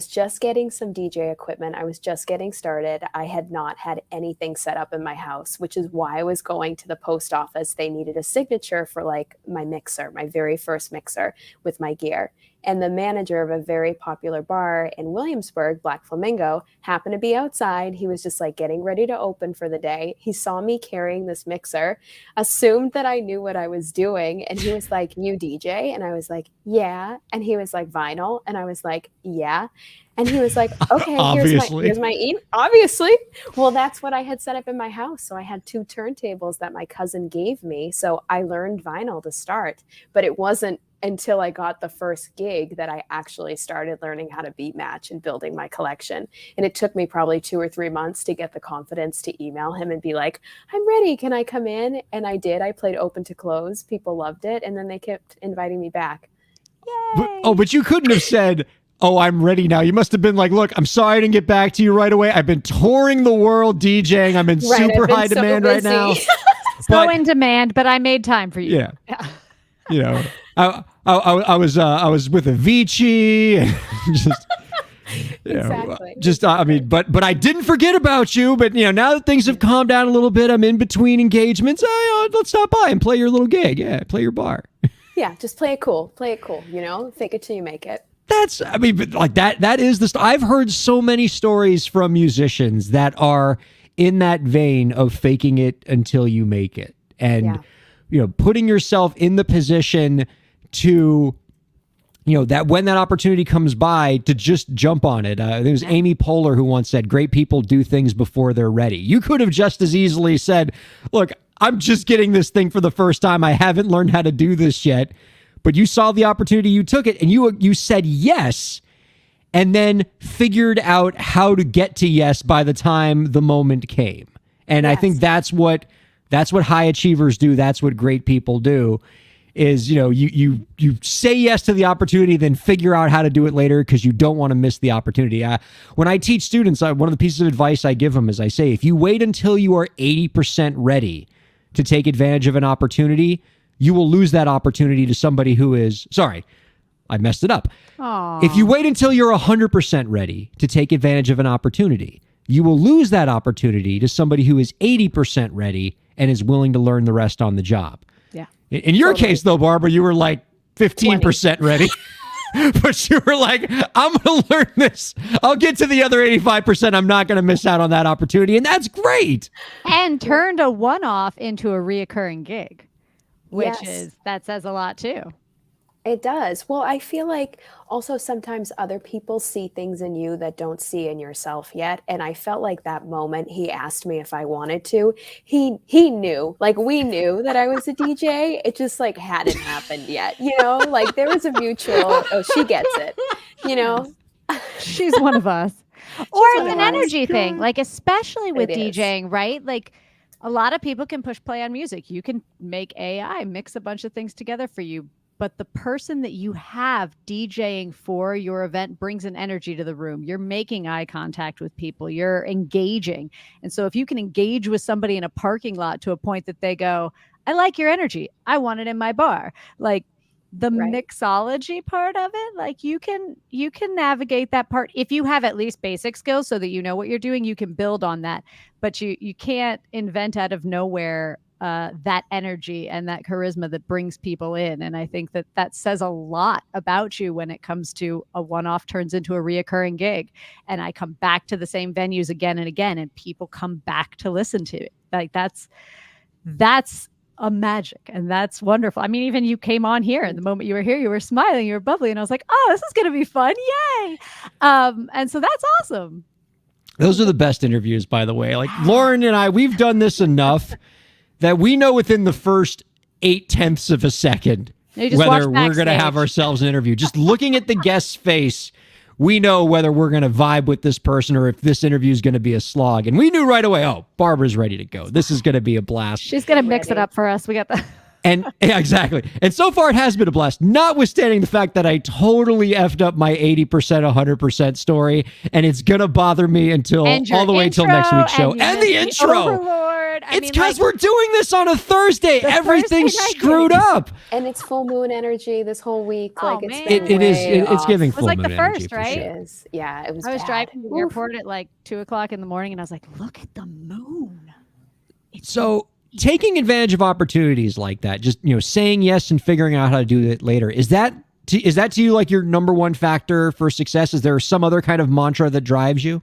just getting some DJ equipment. I was just getting started. I had not had anything set up in my house, which is why I was going to the post office. They needed a signature for like my mixer, my very first mixer with my gear. And the manager of a very popular bar in Williamsburg, Black Flamingo, happened to be outside. He was just like getting ready to open for the day. He saw me carrying this mixer, assumed that I knew what I was doing. And he was like, "You DJ?" And I was like, "Yeah." And he was like, "Vinyl?" And I was like, "Yeah." And he was like, "Okay, here's my obviously." Well, that's what I had set up in my house. So I had 2 turntables that my cousin gave me. So I learned vinyl to start, but it wasn't until I got the first gig that I actually started learning how to beat match and building my collection. And it took me probably 2 or 3 months to get the confidence to email him and be like, "I'm ready. Can I come in?" And I did. I played open to close. People loved it. And then they kept inviting me back. But you couldn't have said, "Oh, I'm ready now." You must have been like, "Look, I'm sorry I didn't get back to you right away. I've been touring the world DJing. I'm in super high demand right now." So in demand, but I made time for you. Yeah. You know, I was with Avicii and just, Exactly. I mean, but I didn't forget about you. But you know, now that things have calmed down a little bit, I'm in between engagements. Let's stop by and play your little gig. Yeah, play your bar. Yeah, just play it cool. Play it cool. You know, fake it till you make it. But like that is I've heard so many stories from musicians that are in that vein of faking it until you make it. And, you know, putting yourself in the position to, you know, that when that opportunity comes by to just jump on it. There was Amy Poehler who once said, "Great people do things before they're ready." You could have just as easily said, "Look, I'm just getting this thing for the first time. I haven't learned how to do this yet." But you saw the opportunity, you took it, and you said yes, and then figured out how to get to yes by the time the moment came. And I think that's what high achievers do. That's what great people do. Is, you know, you say yes to the opportunity, then figure out how to do it later because you don't want to miss the opportunity. When I teach students, one of the pieces of advice I give them is I say, if you wait until you are 80% ready to take advantage of an opportunity, you will lose that opportunity to somebody who is, sorry, I messed it up. Aww. If you wait until you're 100% ready to take advantage of an opportunity, you will lose that opportunity to somebody who is 80% ready and is willing to learn the rest on the job. Yeah. In your case, though, Barbara, you were like 15% ready. But you were like, "I'm going to learn this. I'll get to the other 85%. I'm not going to miss out on that opportunity." And that's great. And turned a one-off into a reoccurring gig. Which that says a lot too. It does. Well, I feel like also sometimes other people see things in you that don't see in yourself yet. And I felt like that moment he asked me if I wanted to, he knew, like we knew that I was a DJ. It just like hadn't happened yet, you know, like there was a mutual, oh, she gets it, you know. She's one of us. Or it's an energy thing, like especially with DJing, right? Like a lot of people can push play on music. You can make AI mix a bunch of things together for you. But the person that you have DJing for your event brings an energy to the room. You're making eye contact with people. You're engaging. And so if you can engage with somebody in a parking lot to a point that they go, "I like your energy. I want it in my bar." Like the mixology part of it, like you can navigate that part. If you have at least basic skills so that you know what you're doing, you can build on that. But you can't invent out of nowhere that energy and that charisma that brings people in. And I think that says a lot about you when it comes to a one-off turns into a reoccurring gig. And I come back to the same venues again and again, and people come back to listen to it. Like that's a magic, and that's wonderful. I mean, even you came on here, and the moment you were here, you were smiling, you were bubbly, and I was like, "Oh, this is going to be fun. Yay." And so that's awesome. Those are the best interviews, by the way. Like Lauren and I, we've done this enough that we know within the first 0.8 of a second whether we're going to have ourselves an interview. Just looking at the guest's face, we know whether we're going to vibe with this person or if this interview is going to be a slog. And we knew right away, oh, Barbara's ready to go. This is going to be a blast. She's going to mix it up for us. We got the... And yeah, exactly. And so far it has been a blast, notwithstanding the fact that I totally effed up my 80%, 100% story. And it's going to bother me until all the way till next week's show. And the intro. Overlord. It's because we're doing this on a Thursday. Everything's screwed up. And it's full moon energy this whole week. Oh, Like it's man. been It's giving It was full like moon the energy first, for right? sure. It is. Yeah, it was. I was bad. driving to the Oof. airport at like 2:00 in the morning, and I was like, "Look at the moon." So taking advantage of opportunities like that, just saying yes and figuring out how to do it later, is that to you like your number one factor for success? Is there some other kind of mantra that drives you?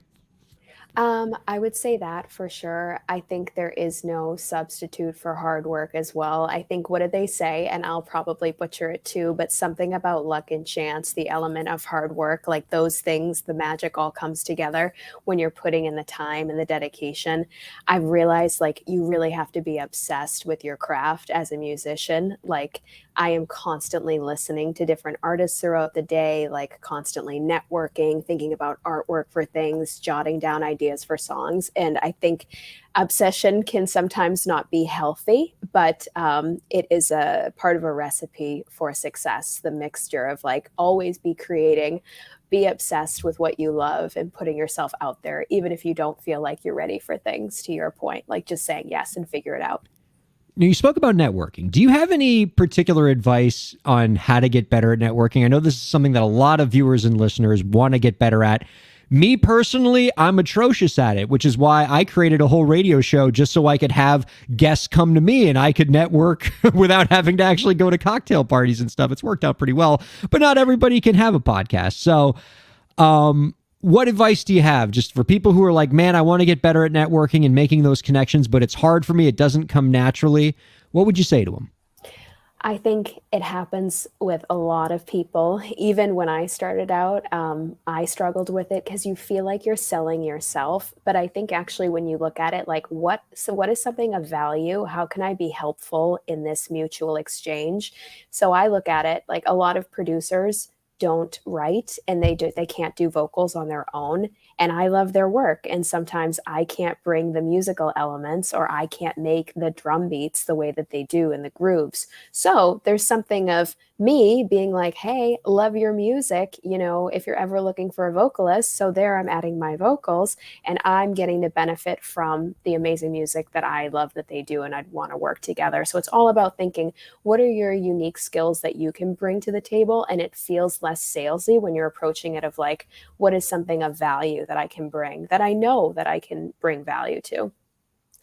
I would say that for sure. I think there is no substitute for hard work as well. I think, what did they say? And I'll probably butcher it too, but something about luck and chance, the element of hard work, like those things, the magic all comes together when you're putting in the time and the dedication. I've realized like you really have to be obsessed with your craft as a musician. Like I am constantly listening to different artists throughout the day, like constantly networking, thinking about artwork for things, jotting down ideas for songs. And I think obsession can sometimes not be healthy, but it is a part of a recipe for success. The mixture of like always be creating, be obsessed with what you love and putting yourself out there, even if you don't feel like you're ready for things, to your point, like just saying yes and figure it out. Now, you spoke about networking. Do you have any particular advice on how to get better at networking? I know this is something that a lot of viewers and listeners want to get better at. Me personally, I'm atrocious at it, which is why I created a whole radio show just so I could have guests come to me and I could network without having to actually go to cocktail parties and stuff. It's worked out pretty well, but not everybody can have a podcast. So, what advice do you have just for people who are like, man, I want to get better at networking and making those connections, but it's hard for me. It doesn't come naturally. What would you say to them? I think it happens with a lot of people. Even when I started out, I struggled with it because you feel like you're selling yourself. But I think actually when you look at it, like what is something of value? How can I be helpful in this mutual exchange? So I look at it like a lot of producers don't write and they can't do vocals on their own. And I love their work. And sometimes I can't bring the musical elements or I can't make the drum beats the way that they do in the grooves. So there's something of me being like, hey, love your music. If you're ever looking for a vocalist, so there I'm adding my vocals and I'm getting the benefit from the amazing music that I love that they do and I'd want to work together. So it's all about thinking, what are your unique skills that you can bring to the table? And it feels less salesy when you're approaching it of like, what is something of value that I can bring, that I know that I can bring value to?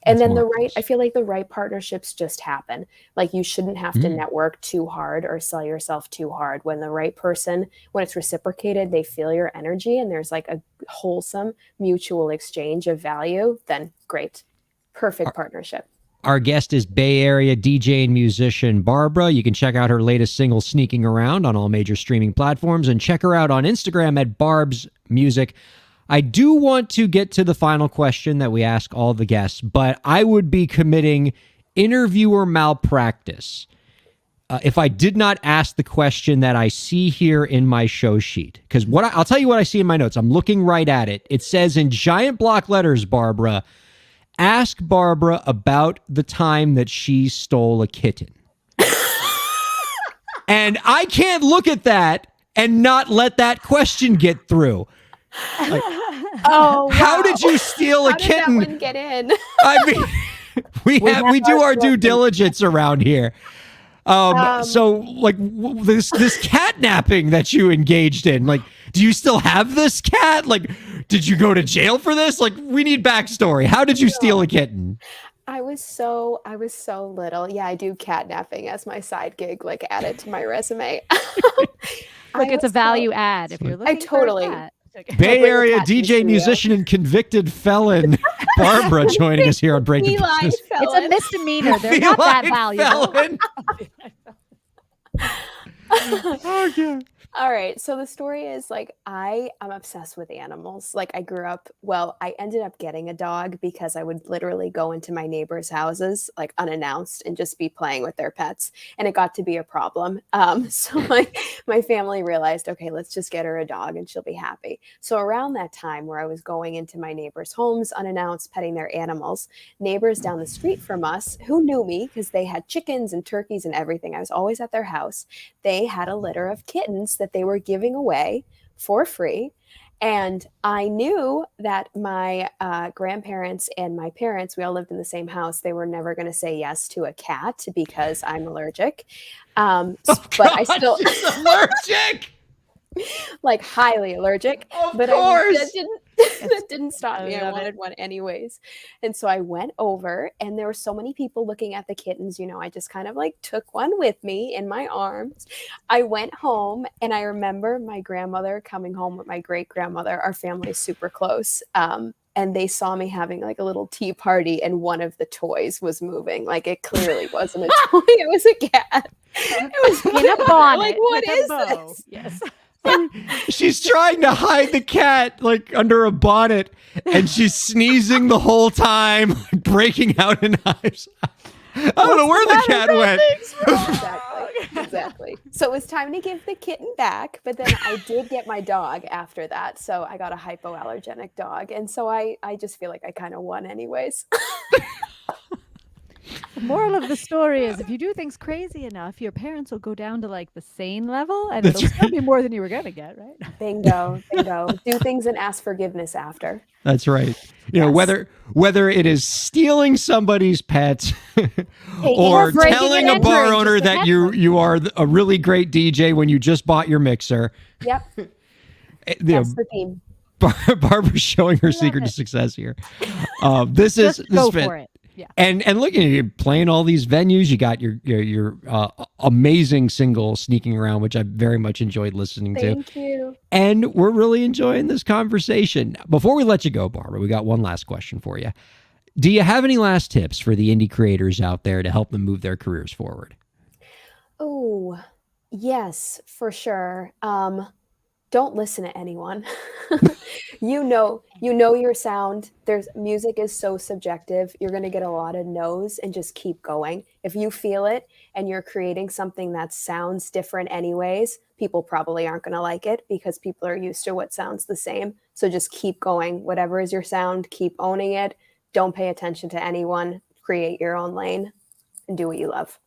And then I feel like the right partnerships just happen. Like you shouldn't have to network too hard or sell yourself too hard. When the right person, when it's reciprocated, they feel your energy and there's like a wholesome mutual exchange of value, then great. Perfect partnership. Our guest is Bay Area DJ and musician Barbara. You can check out her latest single, Sneaking Around, on all major streaming platforms, and check her out on Instagram at Barb's Music. I do want to get to the final question that we ask all the guests, but I would be committing interviewer malpractice if I did not ask the question that I see here in my show sheet. Because I'll tell you what I see in my notes. I'm looking right at it. It says in giant block letters, Barbara, ask Barbara about the time that she stole a kitten. And I can't look at that and not let that question get through. Like, how did you steal a kitten? How did that one get in? I mean, we do our due diligence around here. So like this catnapping that you engaged in, like, do you still have this cat? Like, did you go to jail for this? Like, we need backstory. How did you steal a kitten? I was so little. Yeah, I do catnapping as my side gig, like add it to my resume. Like it's a value add if you're looking for a cat. Bay Area DJ, musician, and convicted felon Barbara joining us here on Break the Business. It's a misdemeanor. They're not that valuable. Oh, yeah. All right. So the story is like I am obsessed with animals. Like I grew up, well, I ended up getting a dog because I would literally go into my neighbors' houses like unannounced and just be playing with their pets. And it got to be a problem. So my family realized, okay, let's just get her a dog and she'll be happy. So around that time where I was going into my neighbors' homes unannounced, petting their animals, neighbors down the street from us who knew me because they had chickens and turkeys and everything. I was always at their house. They had a litter of kittens that they were giving away for free. And I knew that my grandparents and my parents, we all lived in the same house. They were never going to say yes to a cat because I'm allergic. But I still she's allergic. like highly allergic. Of but course. that didn't stop me. I love wanted one anyways. And so I went over and there were so many people looking at the kittens. You know, I just kind of like took one with me in my arms. I went home and I remember my grandmother coming home with my great grandmother. Our family's super close. And they saw me having like a little tea party and one of the toys was moving. Like it clearly wasn't a toy. It was a cat. It was In a bonnet. like, what with a is bow. this? Yes. She's trying to hide the cat like under a bonnet, and she's sneezing the whole time, breaking out in hives. I don't know where the cat went. Exactly. So it was time to give the kitten back, but then I did get my dog after that. So I got a hypoallergenic dog. And so I just feel like I kind of won anyways. The moral of the story is if you do things crazy enough, your parents will go down to like the sane level and it'll still be more than you were going to get, right? Bingo. Do things and ask forgiveness after. That's right. You know, whether it is stealing somebody's pet or breaking telling and a bar entering owner just to that have you are a really great DJ when you just bought your mixer. Yep. You That's know, the theme. Barbara's showing her secret to success here. This is Just go this for it. Yeah. And look, you're playing all these venues. You got your amazing single sneaking around, which I very much enjoyed listening to. Thank you. And we're really enjoying this conversation. Before we let you go, Barbara, we got one last question for you. Do you have any last tips for the indie creators out there to help them move their careers forward? Oh, yes, for sure. Don't listen to anyone. you know your sound. Music is so subjective. You're going to get a lot of no's and just keep going. If you feel it and you're creating something that sounds different anyways, people probably aren't going to like it because people are used to what sounds the same. So just keep going. Whatever is your sound, keep owning it. Don't pay attention to anyone. Create your own lane and do what you love.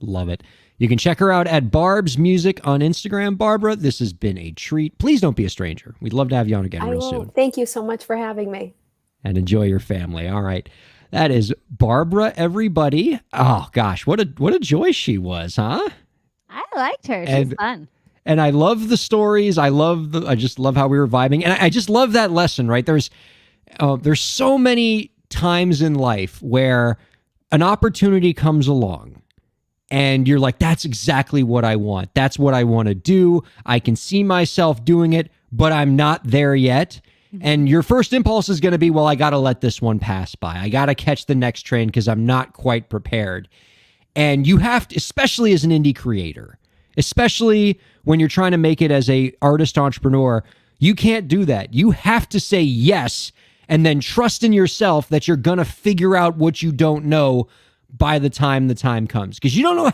Love it. You can check her out at Barb's Music on Instagram. Barbara, this has been a treat. Please don't be a stranger. We'd love to have you on again real soon. Thank you so much for having me. And enjoy your family. All right. That is Barbara, everybody. Oh, gosh. What a joy she was, huh? I liked her. She's fun. And I love the stories. I just love how we were vibing. And I just love that lesson, right? There's so many times in life where an opportunity comes along and you're like, that's exactly what I want. That's what I want to do. I can see myself doing it, but I'm not there yet. And your first impulse is going to be, well, I got to let this one pass by. I got to catch the next train because I'm not quite prepared. And you have to, especially as an indie creator, especially when you're trying to make it as a artist entrepreneur, you can't do that. You have to say yes and then trust in yourself that you're going to figure out what you don't know by the time comes. Because you don't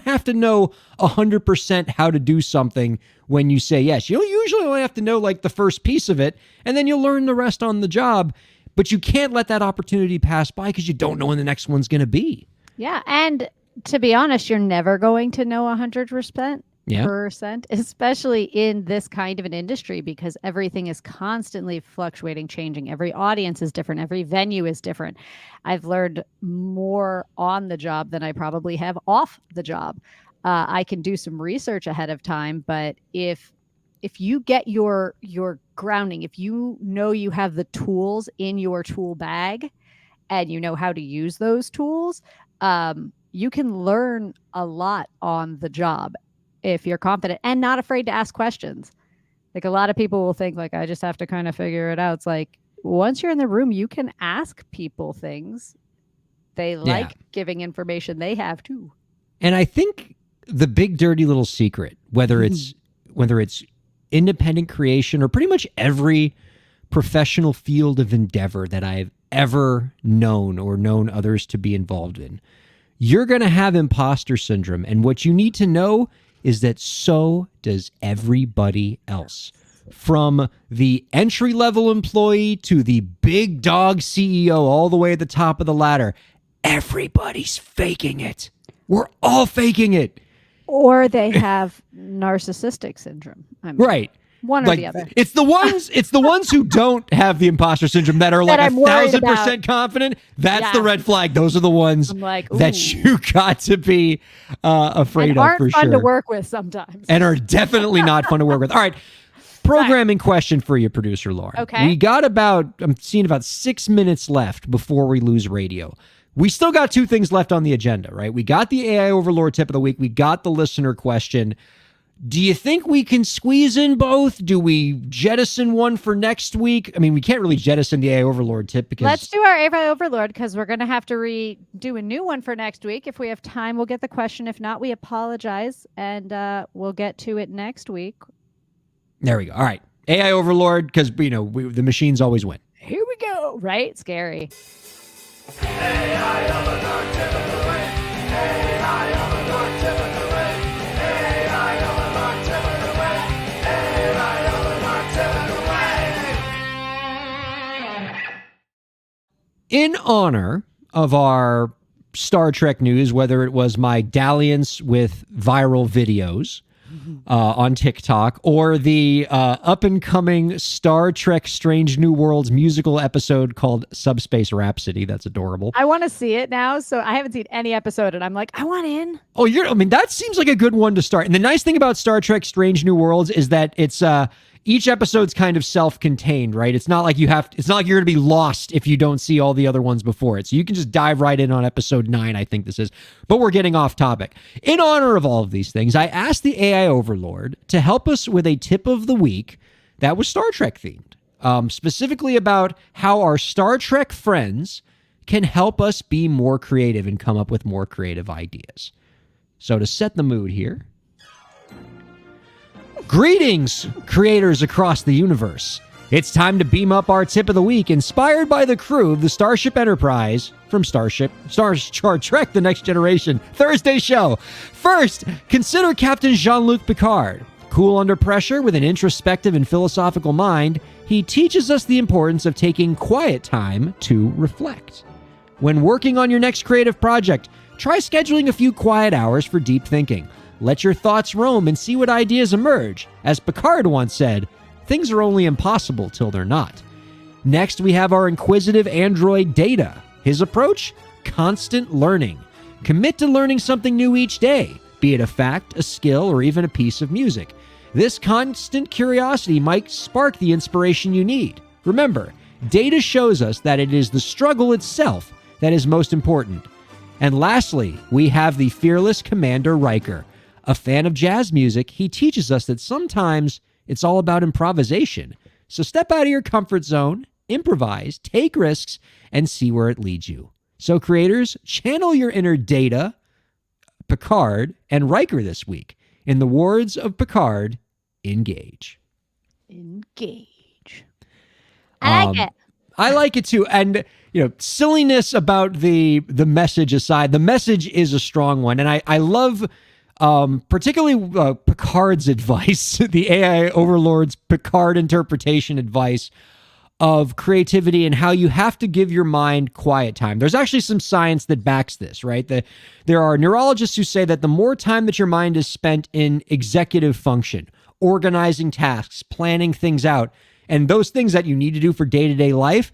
have to know 100% how to do something when you say yes. You usually only have to know like the first piece of it, and then you'll learn the rest on the job. But you can't let that opportunity pass by because you don't know when the next one's going to be. Yeah. And to be honest, you're never going to know 100%. Yeah. Especially in this kind of an industry, because everything is constantly fluctuating, changing. Every audience is different. Every venue is different. I've learned more on the job than I probably have off the job. I can do some research ahead of time, but if you get your grounding, if you know you have the tools in your tool bag and you know how to use those tools, you can learn a lot on the job if you're confident and not afraid to ask questions. Like a lot of people will think like, I just have to kind of figure it out. It's like, once you're in the room, you can ask people things. They like giving information they have too. And I think the big dirty little secret, whether it's whether it's independent creation or pretty much every professional field of endeavor that I've ever known or known others to be involved in, you're going to have imposter syndrome. And what you need to know is that so does everybody else. From the entry-level employee to the big dog CEO all the way at the top of the ladder, everybody's faking it. We're all faking it. Or they have narcissistic syndrome. I mean, Right. One or the other. It's the ones who don't have the imposter syndrome that are like I'm worried 1,000% confident. That's Yeah. the red flag. Those are the ones I'm like, that ooh. you got to be afraid And of aren't for fun sure. to work with sometimes. And are definitely not fun to work with. All right. Programming question for you, producer Lauren. Okay. We got I'm seeing about 6 minutes left before we lose radio. We still got 2 things left on the agenda, right? We got the AI Overlord tip of the week. We got the listener question. Do you think we can squeeze in both? Do we jettison one for next week? I mean, we can't really jettison the AI Overlord tip because... Let's do our AI Overlord because we're going to have to redo a new one for next week. If we have time, we'll get the question. If not, we apologize, and we'll get to it next week. There we go. All right. AI Overlord, because, the machines always win. Here we go. Right? Scary. In honor of our Star Trek news, whether it was my dalliance with viral videos on TikTok or the up-and-coming Star Trek Strange New Worlds musical episode called Subspace Rhapsody. That's adorable. I want to see it now, so I haven't seen any episode, and I'm like, I want in. Oh, that seems like a good one to start. And the nice thing about Star Trek Strange New Worlds is that it's each episode's kind of self-contained, right? It's not like you're going to be lost if you don't see all the other ones before it. So you can just dive right in on episode 9, I think this is. But we're getting off topic. In honor of all of these things, I asked the AI Overlord to help us with a tip of the week that was Star Trek themed, specifically about how our Star Trek friends can help us be more creative and come up with more creative ideas. So to set the mood here, greetings, creators across the universe. It's time to beam up our tip of the week, inspired by the crew of the Starship Enterprise from Star Trek The Next Generation Thursday show. First, consider Captain Jean-Luc Picard. Cool under pressure with an introspective and philosophical mind, he teaches us the importance of taking quiet time to reflect. When working on your next creative project, try scheduling a few quiet hours for deep thinking. Let your thoughts roam and see what ideas emerge. As Picard once said, things are only impossible till they're not. Next, we have our inquisitive android Data. His approach? Constant learning. Commit to learning something new each day, be it a fact, a skill, or even a piece of music. This constant curiosity might spark the inspiration you need. Remember, Data shows us that it is the struggle itself that is most important. And lastly, we have the fearless Commander Riker. A fan of jazz music, he teaches us that sometimes it's all about improvisation. So step out of your comfort zone, improvise, take risks, and see where it leads you. So creators, channel your inner Data, Picard, and Riker this week. In the words of Picard, engage. Engage. I like it. I like it too. And, silliness about the message aside, the message is a strong one. And I love... particularly Picard's advice, the AI Overlord's Picard interpretation advice of creativity and how you have to give your mind quiet time. There's actually some science that backs this, right? There are neurologists who say that the more time that your mind is spent in executive function, organizing tasks, planning things out, and those things that you need to do for day-to-day life,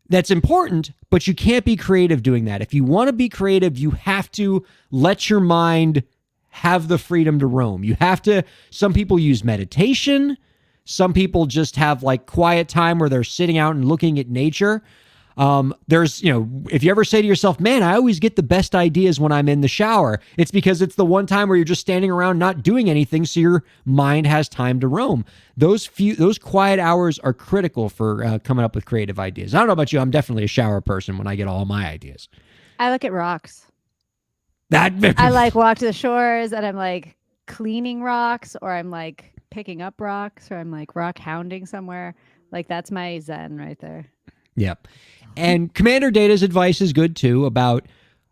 that's important, but you can't be creative doing that. If you want to be creative, you have to let your mind have the freedom to roam. You have to, some people use meditation. Some people just have like quiet time where they're sitting out and looking at nature. There's, if you ever say to yourself, man, I always get the best ideas when I'm in the shower, it's because it's the one time where you're just standing around not doing anything. So your mind has time to roam. Those quiet hours are critical for coming up with creative ideas. I don't know about you. I'm definitely a shower person when I get all my ideas. I look at rocks. I like walk to the shores and I'm like cleaning rocks, or I'm like picking up rocks or I'm like rock hounding somewhere, like that's my zen right there. Yep. And Commander Data's advice is good too about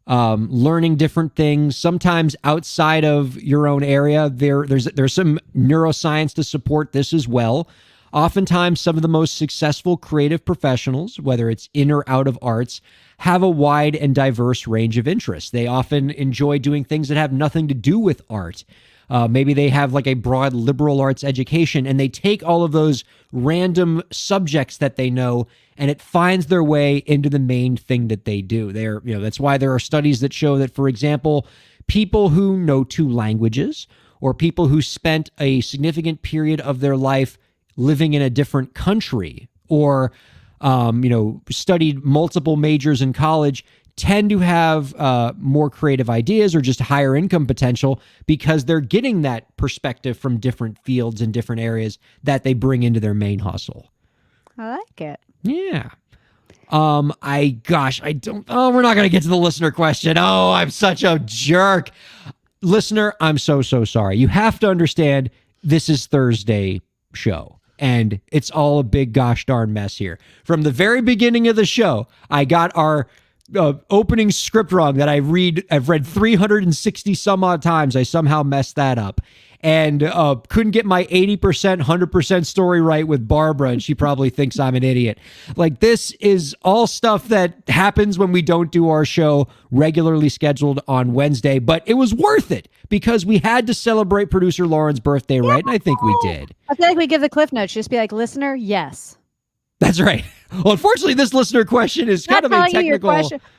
learning different things. Sometimes outside of your own area, there's some neuroscience to support this as well. Oftentimes, some of the most successful creative professionals, whether it's in or out of arts, have a wide and diverse range of interests. They often enjoy doing things that have nothing to do with art. Maybe they have like a broad liberal arts education and they take all of those random subjects that they know and it finds their way into the main thing that they do. That's why there are studies that show that, for example, people who know 2 languages or people who spent a significant period of their life living in a different country or, studied multiple majors in college tend to have more creative ideas or just higher income potential because they're getting that perspective from different fields and different areas that they bring into their main hustle. I like it. Yeah. We're not going to get to the listener question. Oh, I'm such a jerk. Listener, I'm so sorry. You have to understand this is Thursday show. And it's all a big gosh darn mess here. From the very beginning of the show, I got our opening script wrong that I've read 360 some odd times. I somehow messed that up. And couldn't get my 80%, 100% story right with Barbara, and she probably thinks I'm an idiot. Like, this is all stuff that happens when we don't do our show regularly scheduled on Wednesday, but it was worth it because we had to celebrate producer Lauren's birthday, right? And I think we did. I feel like we give the cliff notes. Just be like, listener, yes. That's right. Well, unfortunately, this listener question is kind of a technical.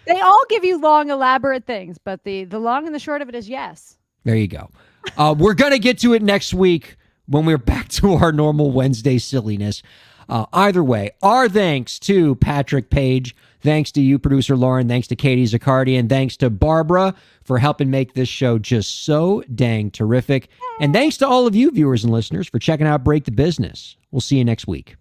They all give you long, elaborate things, but the long and the short of it is yes. There you go. We're going to get to it next week when we're back to our normal Wednesday silliness. Either way, our thanks to Patrick Page. Thanks to you, producer Lauren. Thanks to Katie Zaccardi. And thanks to Barbara for helping make this show just so dang terrific. And thanks to all of you viewers and listeners for checking out Break the Business. We'll see you next week.